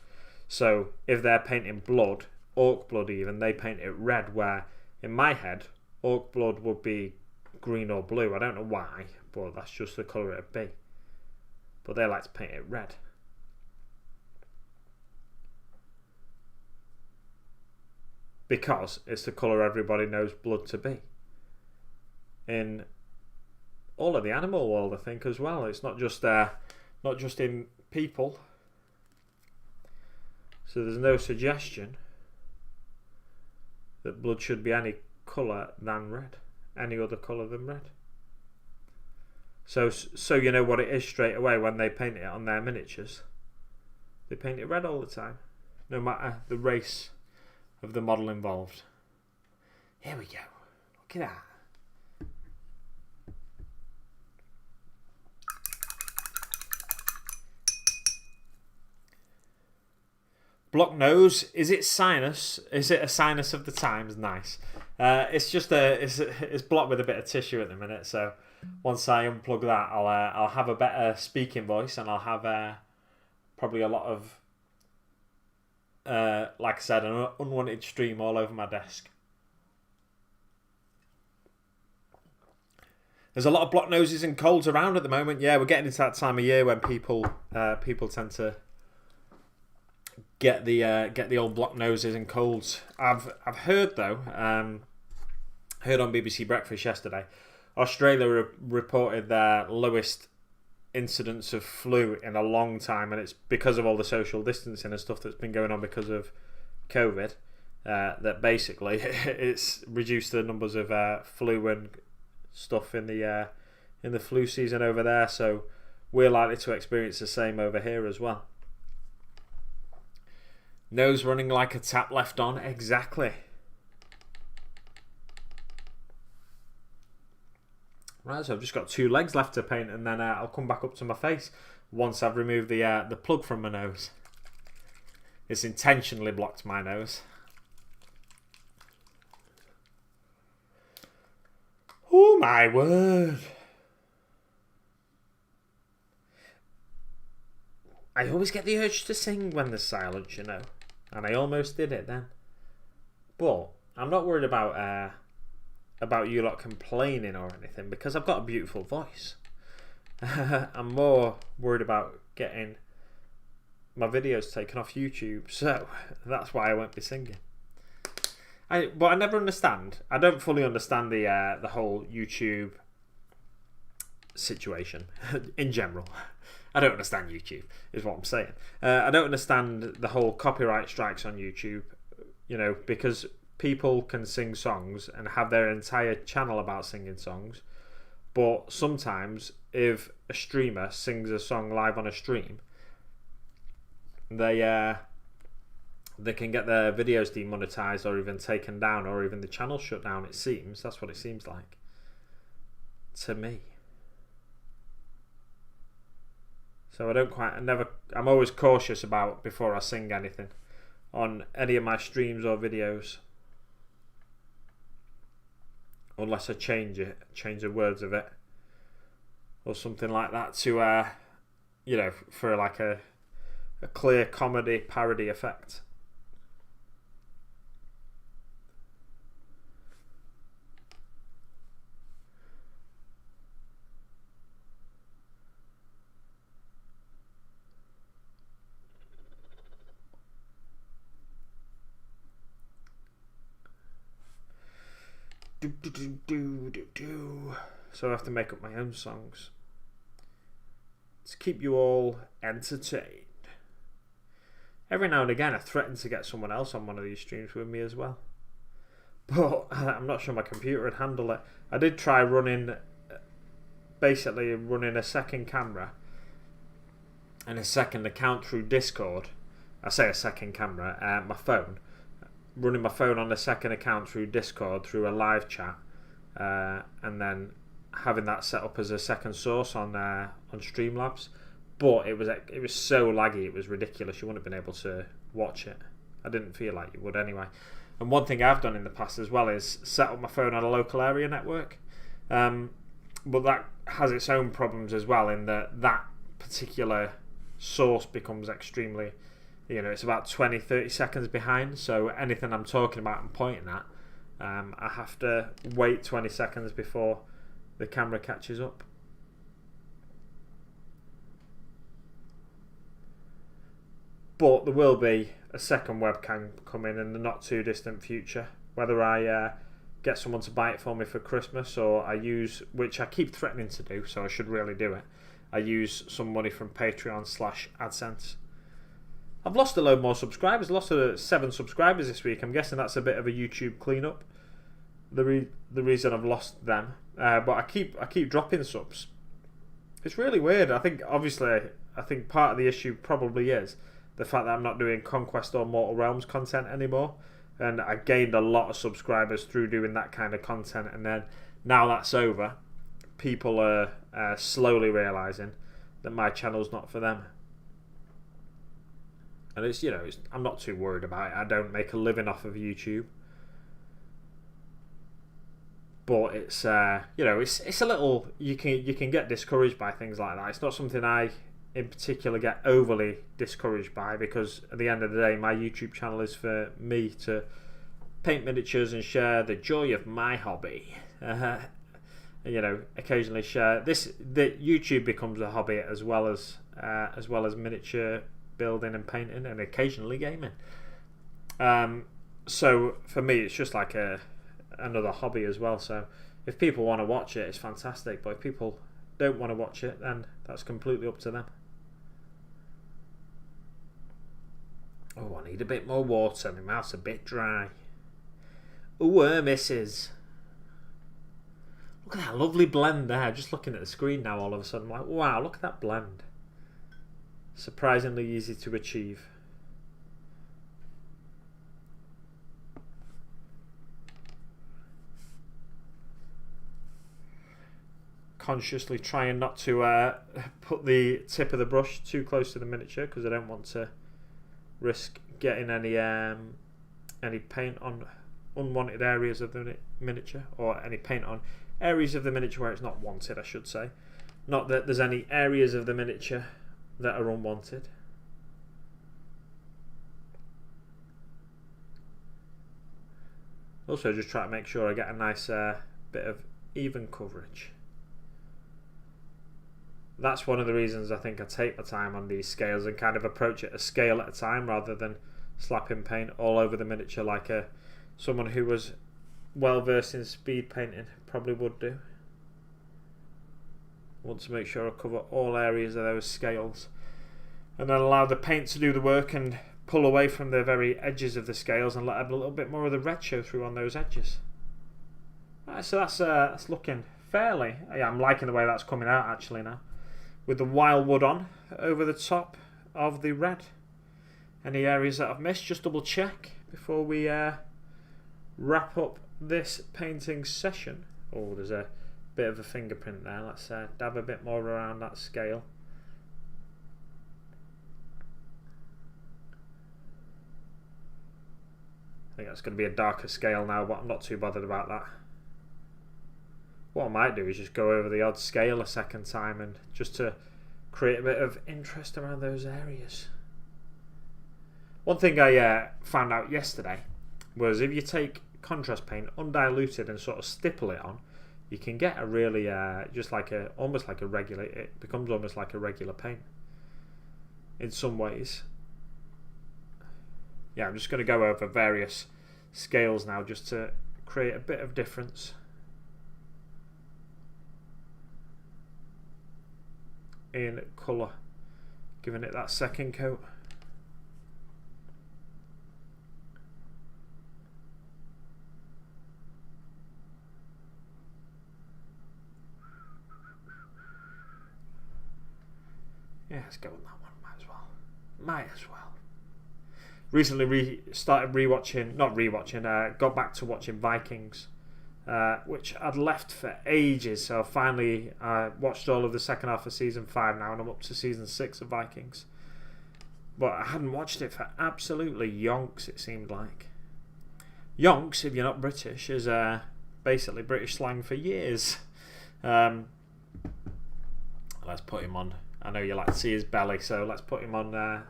So if they're painting blood, orc blood even, they paint it red, where in my head orc blood would be green or blue. I don't know why, but that's just the colour it'd be. But they like to paint it red. Because it's the colour everybody knows blood to be. In all of the animal world, I think, as well. It's not just in people. So there's no suggestion that blood should be any colour than red. Any other colour than red. So you know what it is straight away when they paint it on their miniatures. They paint it red all the time. No matter the race of the model involved. Here we go. Look at that. Block nose. Is it sinus? Is it a sinus of the times? Nice. It's just it's blocked with a bit of tissue at the minute. So once I unplug that, I'll have a better speaking voice, and I'll have probably a lot of like I said, an unwanted stream all over my desk. There's a lot of block noses and colds around at the moment. Yeah, we're getting into that time of year when people tend to get the old block noses and colds. I've heard though, heard on BBC Breakfast yesterday, Australia reported their lowest incidence of flu in a long time, and it's because of all the social distancing and stuff that's been going on because of COVID. That basically it's reduced the numbers of flu and stuff in the flu season over there. So we're likely to experience the same over here as well. Nose running like a tap left on. Exactly. Right, so I've just got 2 legs left to paint, and then I'll come back up to my face once I've removed the plug from my nose. It's intentionally blocked my nose. Oh my word. I always get the urge to sing when there's silence, you know. And I almost did it then. But I'm not worried about you lot complaining or anything, because I've got a beautiful voice. I'm more worried about getting my videos taken off YouTube, so that's why I won't be singing. But I never understand. I don't fully understand the whole YouTube situation in general. I don't understand YouTube, is what I'm saying. I don't understand the whole copyright strikes on YouTube, you know, because people can sing songs and have their entire channel about singing songs, but sometimes if a streamer sings a song live on a stream, they can get their videos demonetized or even taken down, or even the channel shut down. It seems that's what it seems like to me. So I'm always cautious about before I sing anything on any of my streams or videos, unless I change the words of it or something like that to you know, for like a clear comedy parody effect. So I have to make up my own songs to keep you all entertained. Every now and again I threaten to get someone else on one of these streams with me as well, but I'm not sure my computer would handle it. I did try running a second camera and a second account through Discord. I say a second camera, my phone. Running my phone on a second account through Discord through a live chat, and then having that set up as a second source on Streamlabs, but it was so laggy, it was ridiculous. You wouldn't have been able to watch it. I didn't feel like you would anyway. And one thing I've done in the past as well is set up my phone on a local area network. But that has its own problems as well, in that particular source becomes extremely, it's about 20-30 seconds behind. So anything I'm talking about and pointing at, I have to wait 20 seconds before the camera catches up. But there will be a second webcam coming in the not too distant future. Whether I get someone to buy it for me for Christmas, or I use, which I keep threatening to do, so I should really do it, I use some money from Patreon/AdSense. I've lost a load more subscribers. Lost 7 subscribers this week. I'm guessing that's a bit of a YouTube cleanup. The reason I've lost them, but I keep dropping subs. It's really weird. I think part of the issue probably is the fact that I'm not doing Conquest or Mortal Realms content anymore, and I gained a lot of subscribers through doing that kind of content, and then now that's over, people are slowly realising that my channel's not for them. And I'm not too worried about it. I don't make a living off of YouTube, but it's it's a little, you can get discouraged by things like that. It's not something I in particular get overly discouraged by, because at the end of the day my YouTube channel is for me to paint miniatures and share the joy of my hobby. Occasionally share this. The YouTube becomes a hobby as well as miniature building and painting, and occasionally gaming. So for me it's just like another hobby as well. So if people want to watch it, it's fantastic, but if people don't want to watch it, then that's completely up to them. Oh, I need a bit more water. My mouth's a bit dry. Oh, misses. Look at that lovely blend there. Just looking at the screen now, all of a sudden, I'm like, wow, look at that blend. Surprisingly easy to achieve. Consciously trying not to put the tip of the brush too close to the miniature, because I don't want to risk getting any paint on unwanted areas of the miniature, or any paint on areas of the miniature where it's not wanted, I should say. Not that there's any areas of the miniature that are unwanted. Also just try to make sure I get a nice bit of even coverage. That's one of the reasons I think I take the time on these scales and kind of approach it a scale at a time, rather than slapping paint all over the miniature like someone who was well versed in speed painting probably would do. I want to make sure I cover all areas of those scales, and then allow the paint to do the work and pull away from the very edges of the scales and let a little bit more of the red show through on those edges. Right, so that's looking fairly, yeah, I'm liking the way that's coming out actually now, with the wildwood on over the top of the red. Any areas that I've missed, just double check before we wrap up this painting session. Oh, there's a bit of a fingerprint there. Let's dab a bit more around that scale. I think that's going to be a darker scale now, but I'm not too bothered about that. What I might do is just go over the odd scale a second time, and just to create a bit of interest around those areas. One thing I found out yesterday was if you take contrast paint undiluted and sort of stipple it on, you can get a really almost like a regular, it becomes almost like a regular paint in some ways. Yeah, I'm just going to go over various scales now just to create a bit of difference in colour, giving it that second coat. Yeah, let's go on that one. Might as well. Recently got back to watching Vikings, which I'd left for ages. So finally watched all of the second half of season 5 now, and I'm up to season 6 of Vikings. but I hadn't watched it for absolutely yonks, it seemed like. Yonks, if you're not British, is basically British slang for years. Let's put him on. I know you like to see his belly, so let's put him on the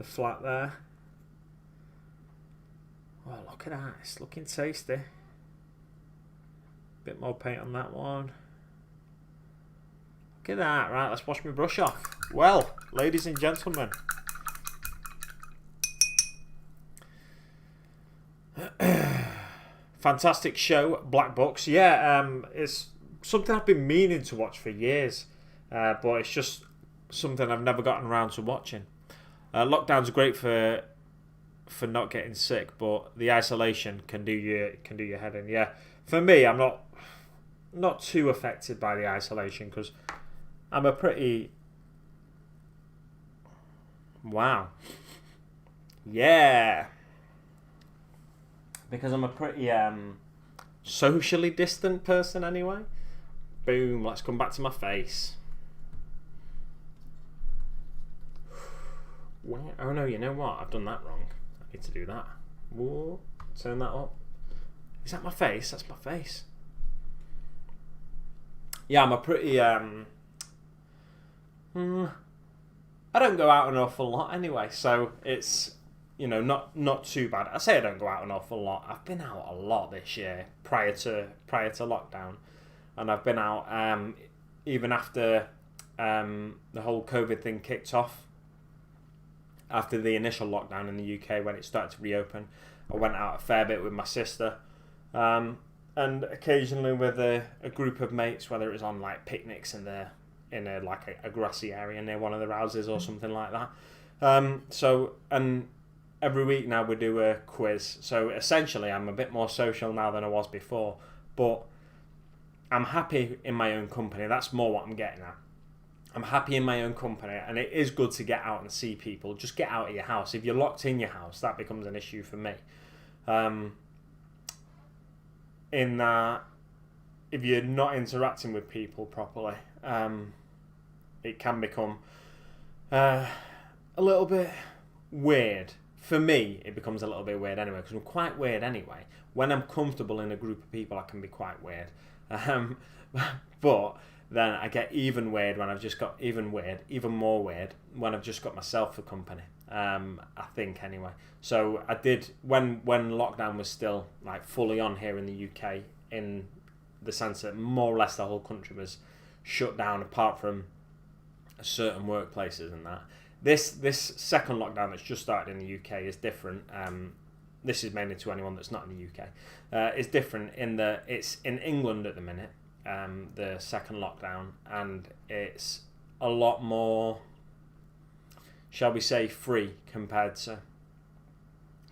flat there. Oh, look at that. It's looking tasty. Bit more paint on that one. Look at that. Right, let's wash my brush off. Well, ladies and gentlemen. Fantastic show, Black Box. Yeah, it's something I've been meaning to watch for years. But it's just something I've never gotten around to watching. Lockdowns are great for not getting sick, but the isolation can do your head in. Yeah, for me, I'm not too affected by the isolation because I'm a pretty because I'm a pretty socially distant person anyway. Boom, let's come back to my face. Oh no, you know what? I've done that wrong. I need to do that. Whoa, turn that up. Is that my face? That's my face. Yeah, I'm a pretty I don't go out an awful lot anyway, so it's not too bad. I say I don't go out an awful lot. I've been out a lot this year prior to lockdown, and I've been out even after the whole COVID thing kicked off. After the initial lockdown in the UK, when it started to reopen, I went out a fair bit with my sister, and occasionally with a group of mates, whether it was on like picnics in a grassy area near one of the houses or something like that. So every week now we do a quiz. So essentially, I'm a bit more social now than I was before, but I'm happy in my own company. That's more what I'm getting at. I'm happy in my own company, and it is good to get out and see people. Just get out of your house. If you're locked in your house, that becomes an issue for me. In that, if you're not interacting with people properly, it can become a little bit weird. For me, it becomes a little bit weird anyway, because I'm quite weird anyway. When I'm comfortable in a group of people, I can be quite weird. But then I get even more weird when I've just got myself for company. I think anyway. So I did when lockdown was still like fully on here in the UK, in the sense that more or less the whole country was shut down apart from certain workplaces and that. This second lockdown that's just started in the UK is different. This is mainly to anyone that's not in the UK. It's different in that it's in England at the minute. The second lockdown, and it's a lot more, shall we say, free compared to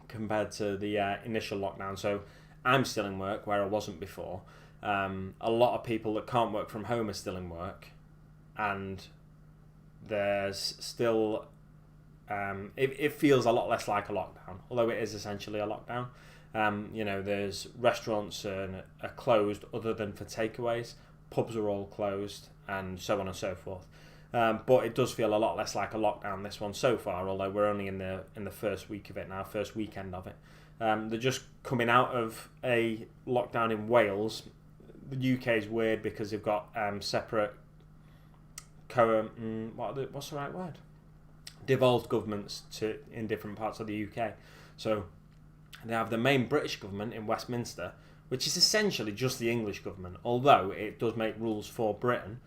the initial lockdown. So I'm still in work where I wasn't before. A lot of people that can't work from home are still in work, and there's still it feels a lot less like a lockdown, although it is essentially a lockdown. There's restaurants are closed other than for takeaways. Pubs are all closed, and so on and so forth. But it does feel a lot less like a lockdown, this one so far, although we're only in the first week of it now, first weekend of it. They're just coming out of a lockdown in Wales. The UK is weird because they've got separate what's the right word? Devolved governments in different parts of the UK. So they have the main British government in Westminster, which is essentially just the English government, although it does make rules for Britain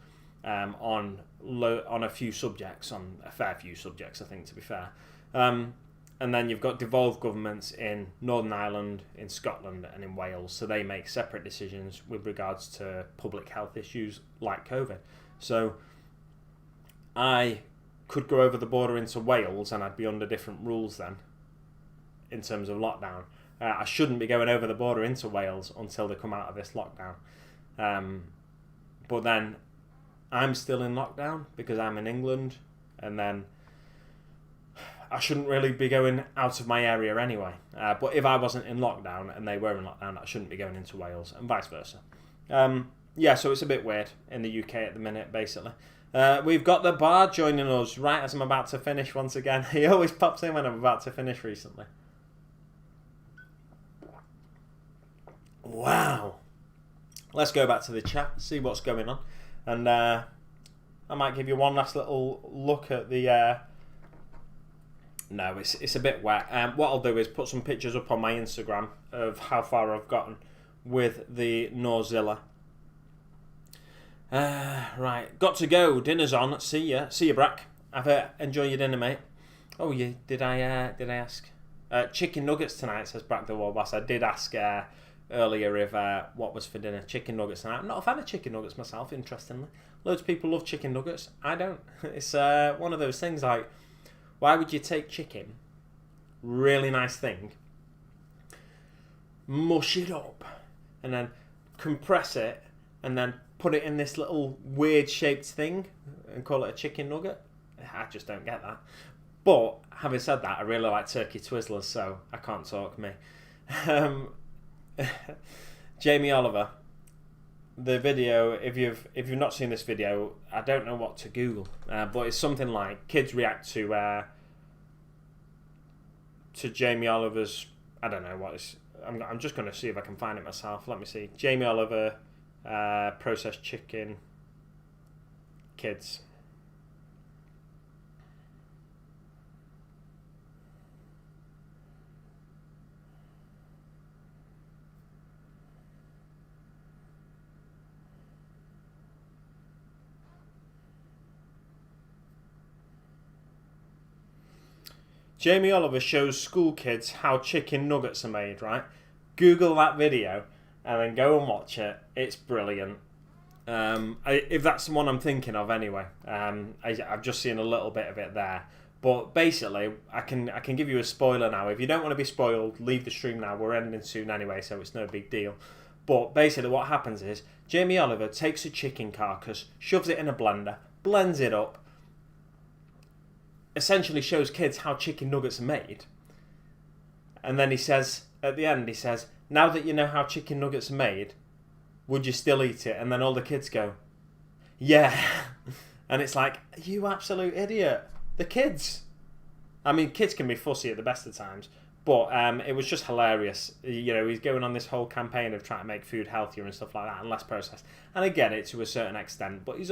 on a few subjects, on a fair few subjects, I think, to be fair. And then you've got devolved governments in Northern Ireland, in Scotland, and in Wales, so they make separate decisions with regards to public health issues like COVID. So I could go over the border into Wales, and I'd be under different rules then, in terms of lockdown. I shouldn't be going over the border into Wales until they come out of this lockdown. But then I'm still in lockdown because I'm in England, and then I shouldn't really be going out of my area anyway. But if I wasn't in lockdown and they were in lockdown, I shouldn't be going into Wales, and vice versa. So it's a bit weird in the UK at the minute, basically. We've got the Bard joining us right as I'm about to finish once again. He always pops in when I'm about to finish recently. Wow. Let's go back to the chat, see what's going on. And I might give you one last little look at the... No, it's a bit wet. What I'll do is put some pictures up on my Instagram of how far I've gotten with the Gnawzilla. Right, got to go. Dinner's on. See ya, Brack. Enjoy your dinner, mate. Oh, yeah. Did I ask? Chicken nuggets tonight, says Brack the Warboss. I did ask earlier if what was for dinner. Chicken nuggets tonight. I'm not a fan of chicken nuggets myself. Interestingly, loads of people love chicken nuggets. I don't. It's one of those things like, why would you take chicken, really nice thing, mush it up, and then compress it, and then put it in this little weird shaped thing and call it a chicken nugget? I just don't get that. But having said that, I really like turkey twizzlers, so I can't talk me. Jamie Oliver, the video, if you've not seen this video, I don't know what to Google, but it's something like kids react to Jamie Oliver's, I don't know what it's, I'm just going to see if I can find it myself. Let me see. Jamie Oliver, processed chicken, kids. Jamie Oliver shows school kids how chicken nuggets are made, right? Google that video and then go and watch it. It's brilliant. If that's the one I'm thinking of anyway. I've just seen a little bit of it there. But basically, I can give you a spoiler now. If you don't want to be spoiled, leave the stream now. We're ending soon anyway, so it's no big deal. But basically what happens is, Jamie Oliver takes a chicken carcass, shoves it in a blender, blends it up, essentially shows kids how chicken nuggets are made. And then he says, at the end, he says, now that you know how chicken nuggets are made, would you still eat it? And then all the kids go, yeah. And it's like, you absolute idiot. The kids. I mean, kids can be fussy at the best of times, but it was just hilarious. You know, he's going on this whole campaign of trying to make food healthier and stuff like that and less processed. And I get it to a certain extent, but he's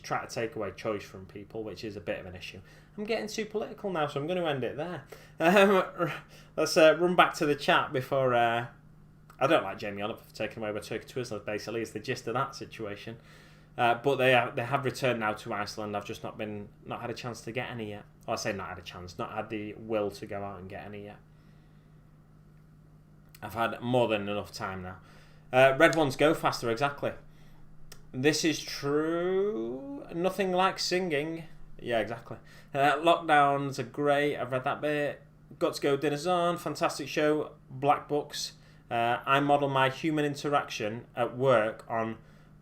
trying to take away choice from people, which is a bit of an issue. I'm getting too political now, so I'm going to end it there. Let's run back to the chat before... I don't like Jamie Oliver for taking away my turkey twizzlers, basically, is the gist of that situation. But they have returned now to Iceland. I've just not had a chance to get any yet. Or I say not had a chance, not had the will to go out and get any yet. I've had more than enough time now. Red ones go faster, exactly. This is true. Nothing like singing. Yeah, exactly. Lockdowns are great. I've read that bit. Got to go, dinner's on. Fantastic show. Black Books. I model my human interaction at work on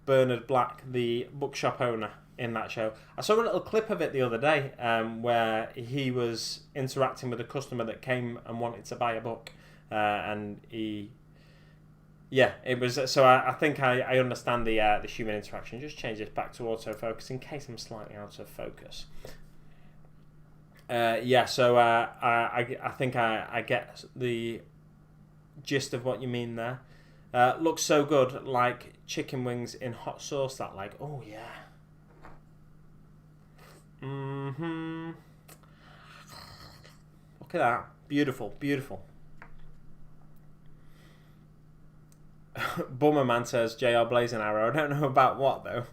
Bernard Black, the bookshop owner in that show. I saw a little clip of it the other day where he was interacting with a customer that came and wanted to buy a book. And he... Yeah, it was. So I think I understand the human interaction. Just change this back to autofocus in case I'm slightly out of focus. So I think I get the gist of what you mean there. Looks so good, like chicken wings in hot sauce. That like, oh yeah. Look at that, beautiful, beautiful. Bummerman says JR Blazing Arrow. I don't know about what though.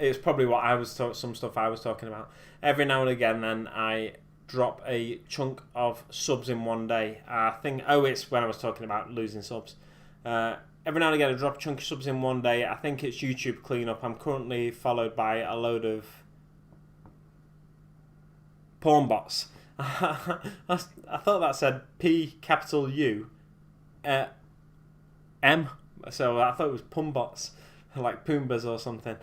It's probably what some stuff I was talking about. Every now and again, then I drop a chunk of subs in one day. I think it's when I was talking about losing subs. Every now and again, I drop a chunk of subs in one day. I think it's YouTube cleanup. I'm currently followed by a load of porn bots. I thought that said P capital U. M, so I thought it was Pumbots, like Pumbas or something.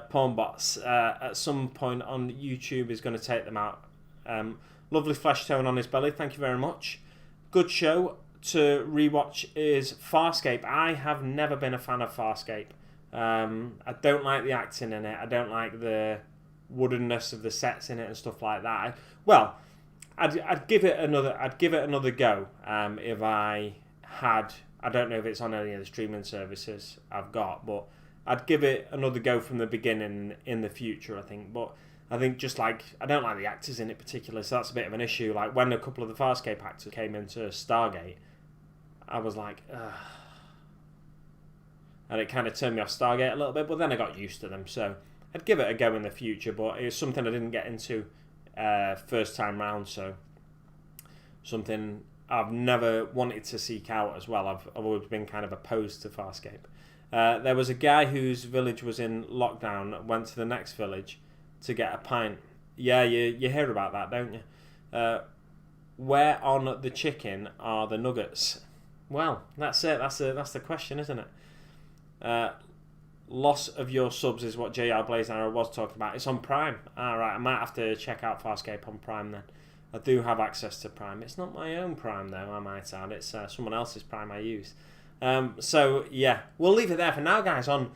Porn bots at some point on YouTube is going to take them out. Lovely flesh tone on his belly, thank you very much. Good show to rewatch is Farscape. I have never been a fan of Farscape, I don't like the acting in it. I don't like the woodenness of the sets in it and stuff like that. I'd give it another go if I had. I don't know if it's on any of the streaming services I've got, but I'd give it another go from the beginning in the future, I think. But I think just like, I don't like the actors in it particularly, so that's a bit of an issue. Like when a couple of the Farscape actors came into Stargate, I was like, ugh. And it kind of turned me off Stargate a little bit, but then I got used to them. So I'd give it a go in the future, but it was something I didn't get into first time round, so something I've never wanted to seek out as well. I've always been kind of opposed to Farscape. There was a guy whose village was in lockdown, went to the next village to get a pint. Yeah, you hear about that, don't you? Where on the chicken are the nuggets? Well, that's it. That's the question, isn't it? Loss of your subs is what JR Blazing Arrow was talking about. It's on Prime. Alright, I might have to check out Farscape on Prime then. I do have access to Prime. It's not my own Prime though, I might add. It's someone else's Prime I use. So yeah, we'll leave it there for now, guys, on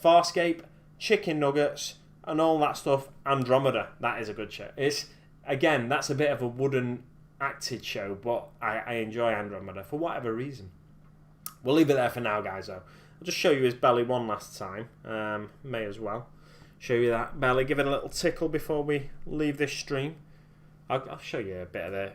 Farscape, chicken nuggets, and all that stuff. Andromeda, that is a good show. It's, again, that's a bit of a wooden acted show, but I enjoy Andromeda for whatever reason. We'll leave it there for now, guys, though. I'll just show you his belly one last time. May as well show you that belly. Give it a little tickle before we leave this stream. I'll show you a bit of the...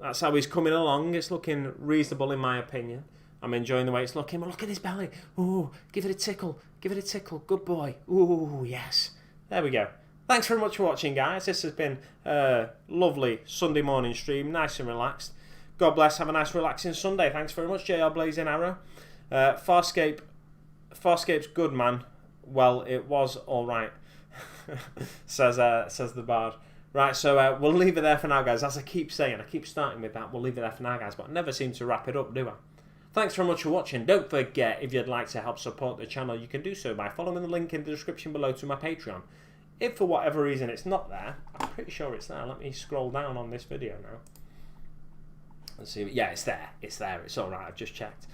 That's how he's coming along. It's looking reasonable in my opinion. I'm enjoying the way it's looking. But look at his belly. Ooh, give it a tickle. Give it a tickle. Good boy. Ooh, yes. There we go. Thanks very much for watching, guys. This has been a lovely Sunday morning stream. Nice and relaxed. God bless. Have a nice relaxing Sunday. Thanks very much, JR Blazing Arrow. Farscape's good, man. Well, it was all right, says the bard. Right, so we'll leave it there for now, guys. As I keep saying, I keep starting with that. We'll leave it there for now, guys, but I never seem to wrap it up, do I? Thanks very much for watching. Don't forget, if you'd like to help support the channel, you can do so by following the link in the description below to my Patreon. If for whatever reason it's not there, I'm pretty sure it's there. Let me scroll down on this video now. Let's see. Yeah, it's there. It's there. It's all right. I've just checked.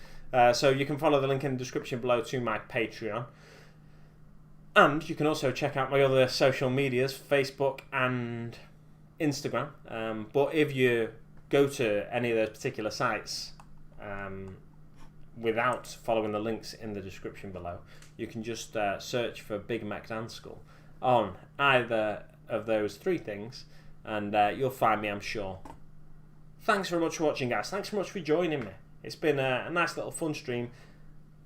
So you can follow the link in the description below to my Patreon. And you can also check out my other social medias, Facebook and Instagram. But if you go to any of those particular sites without following the links in the description below, you can just search for Big Mac Dance School on either of those three things, and you'll find me, I'm sure. Thanks very much for watching, guys. Thanks very much for joining me. It's been a nice little fun stream.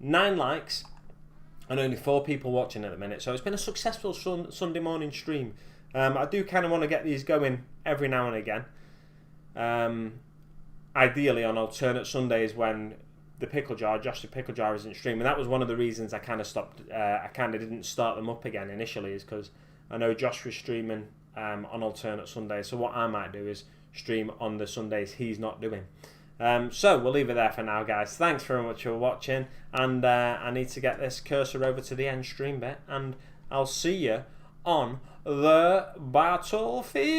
9 likes and only 4 people watching at the minute, so it's been a successful Sunday morning stream. I do kind of want to get these going every now and again. Ideally on alternate Sundays when the Pickle Jar, Josh the Pickle Jar, isn't streaming. That was one of the reasons I kind of stopped. I kind of didn't start them up again initially, is because I know Josh was streaming on alternate Sundays. So what I might do is stream on the Sundays he's not doing. So we'll leave it there for now, guys. Thanks very much for watching, and I need to get this cursor over to the end stream bit, and I'll see you on the battlefield.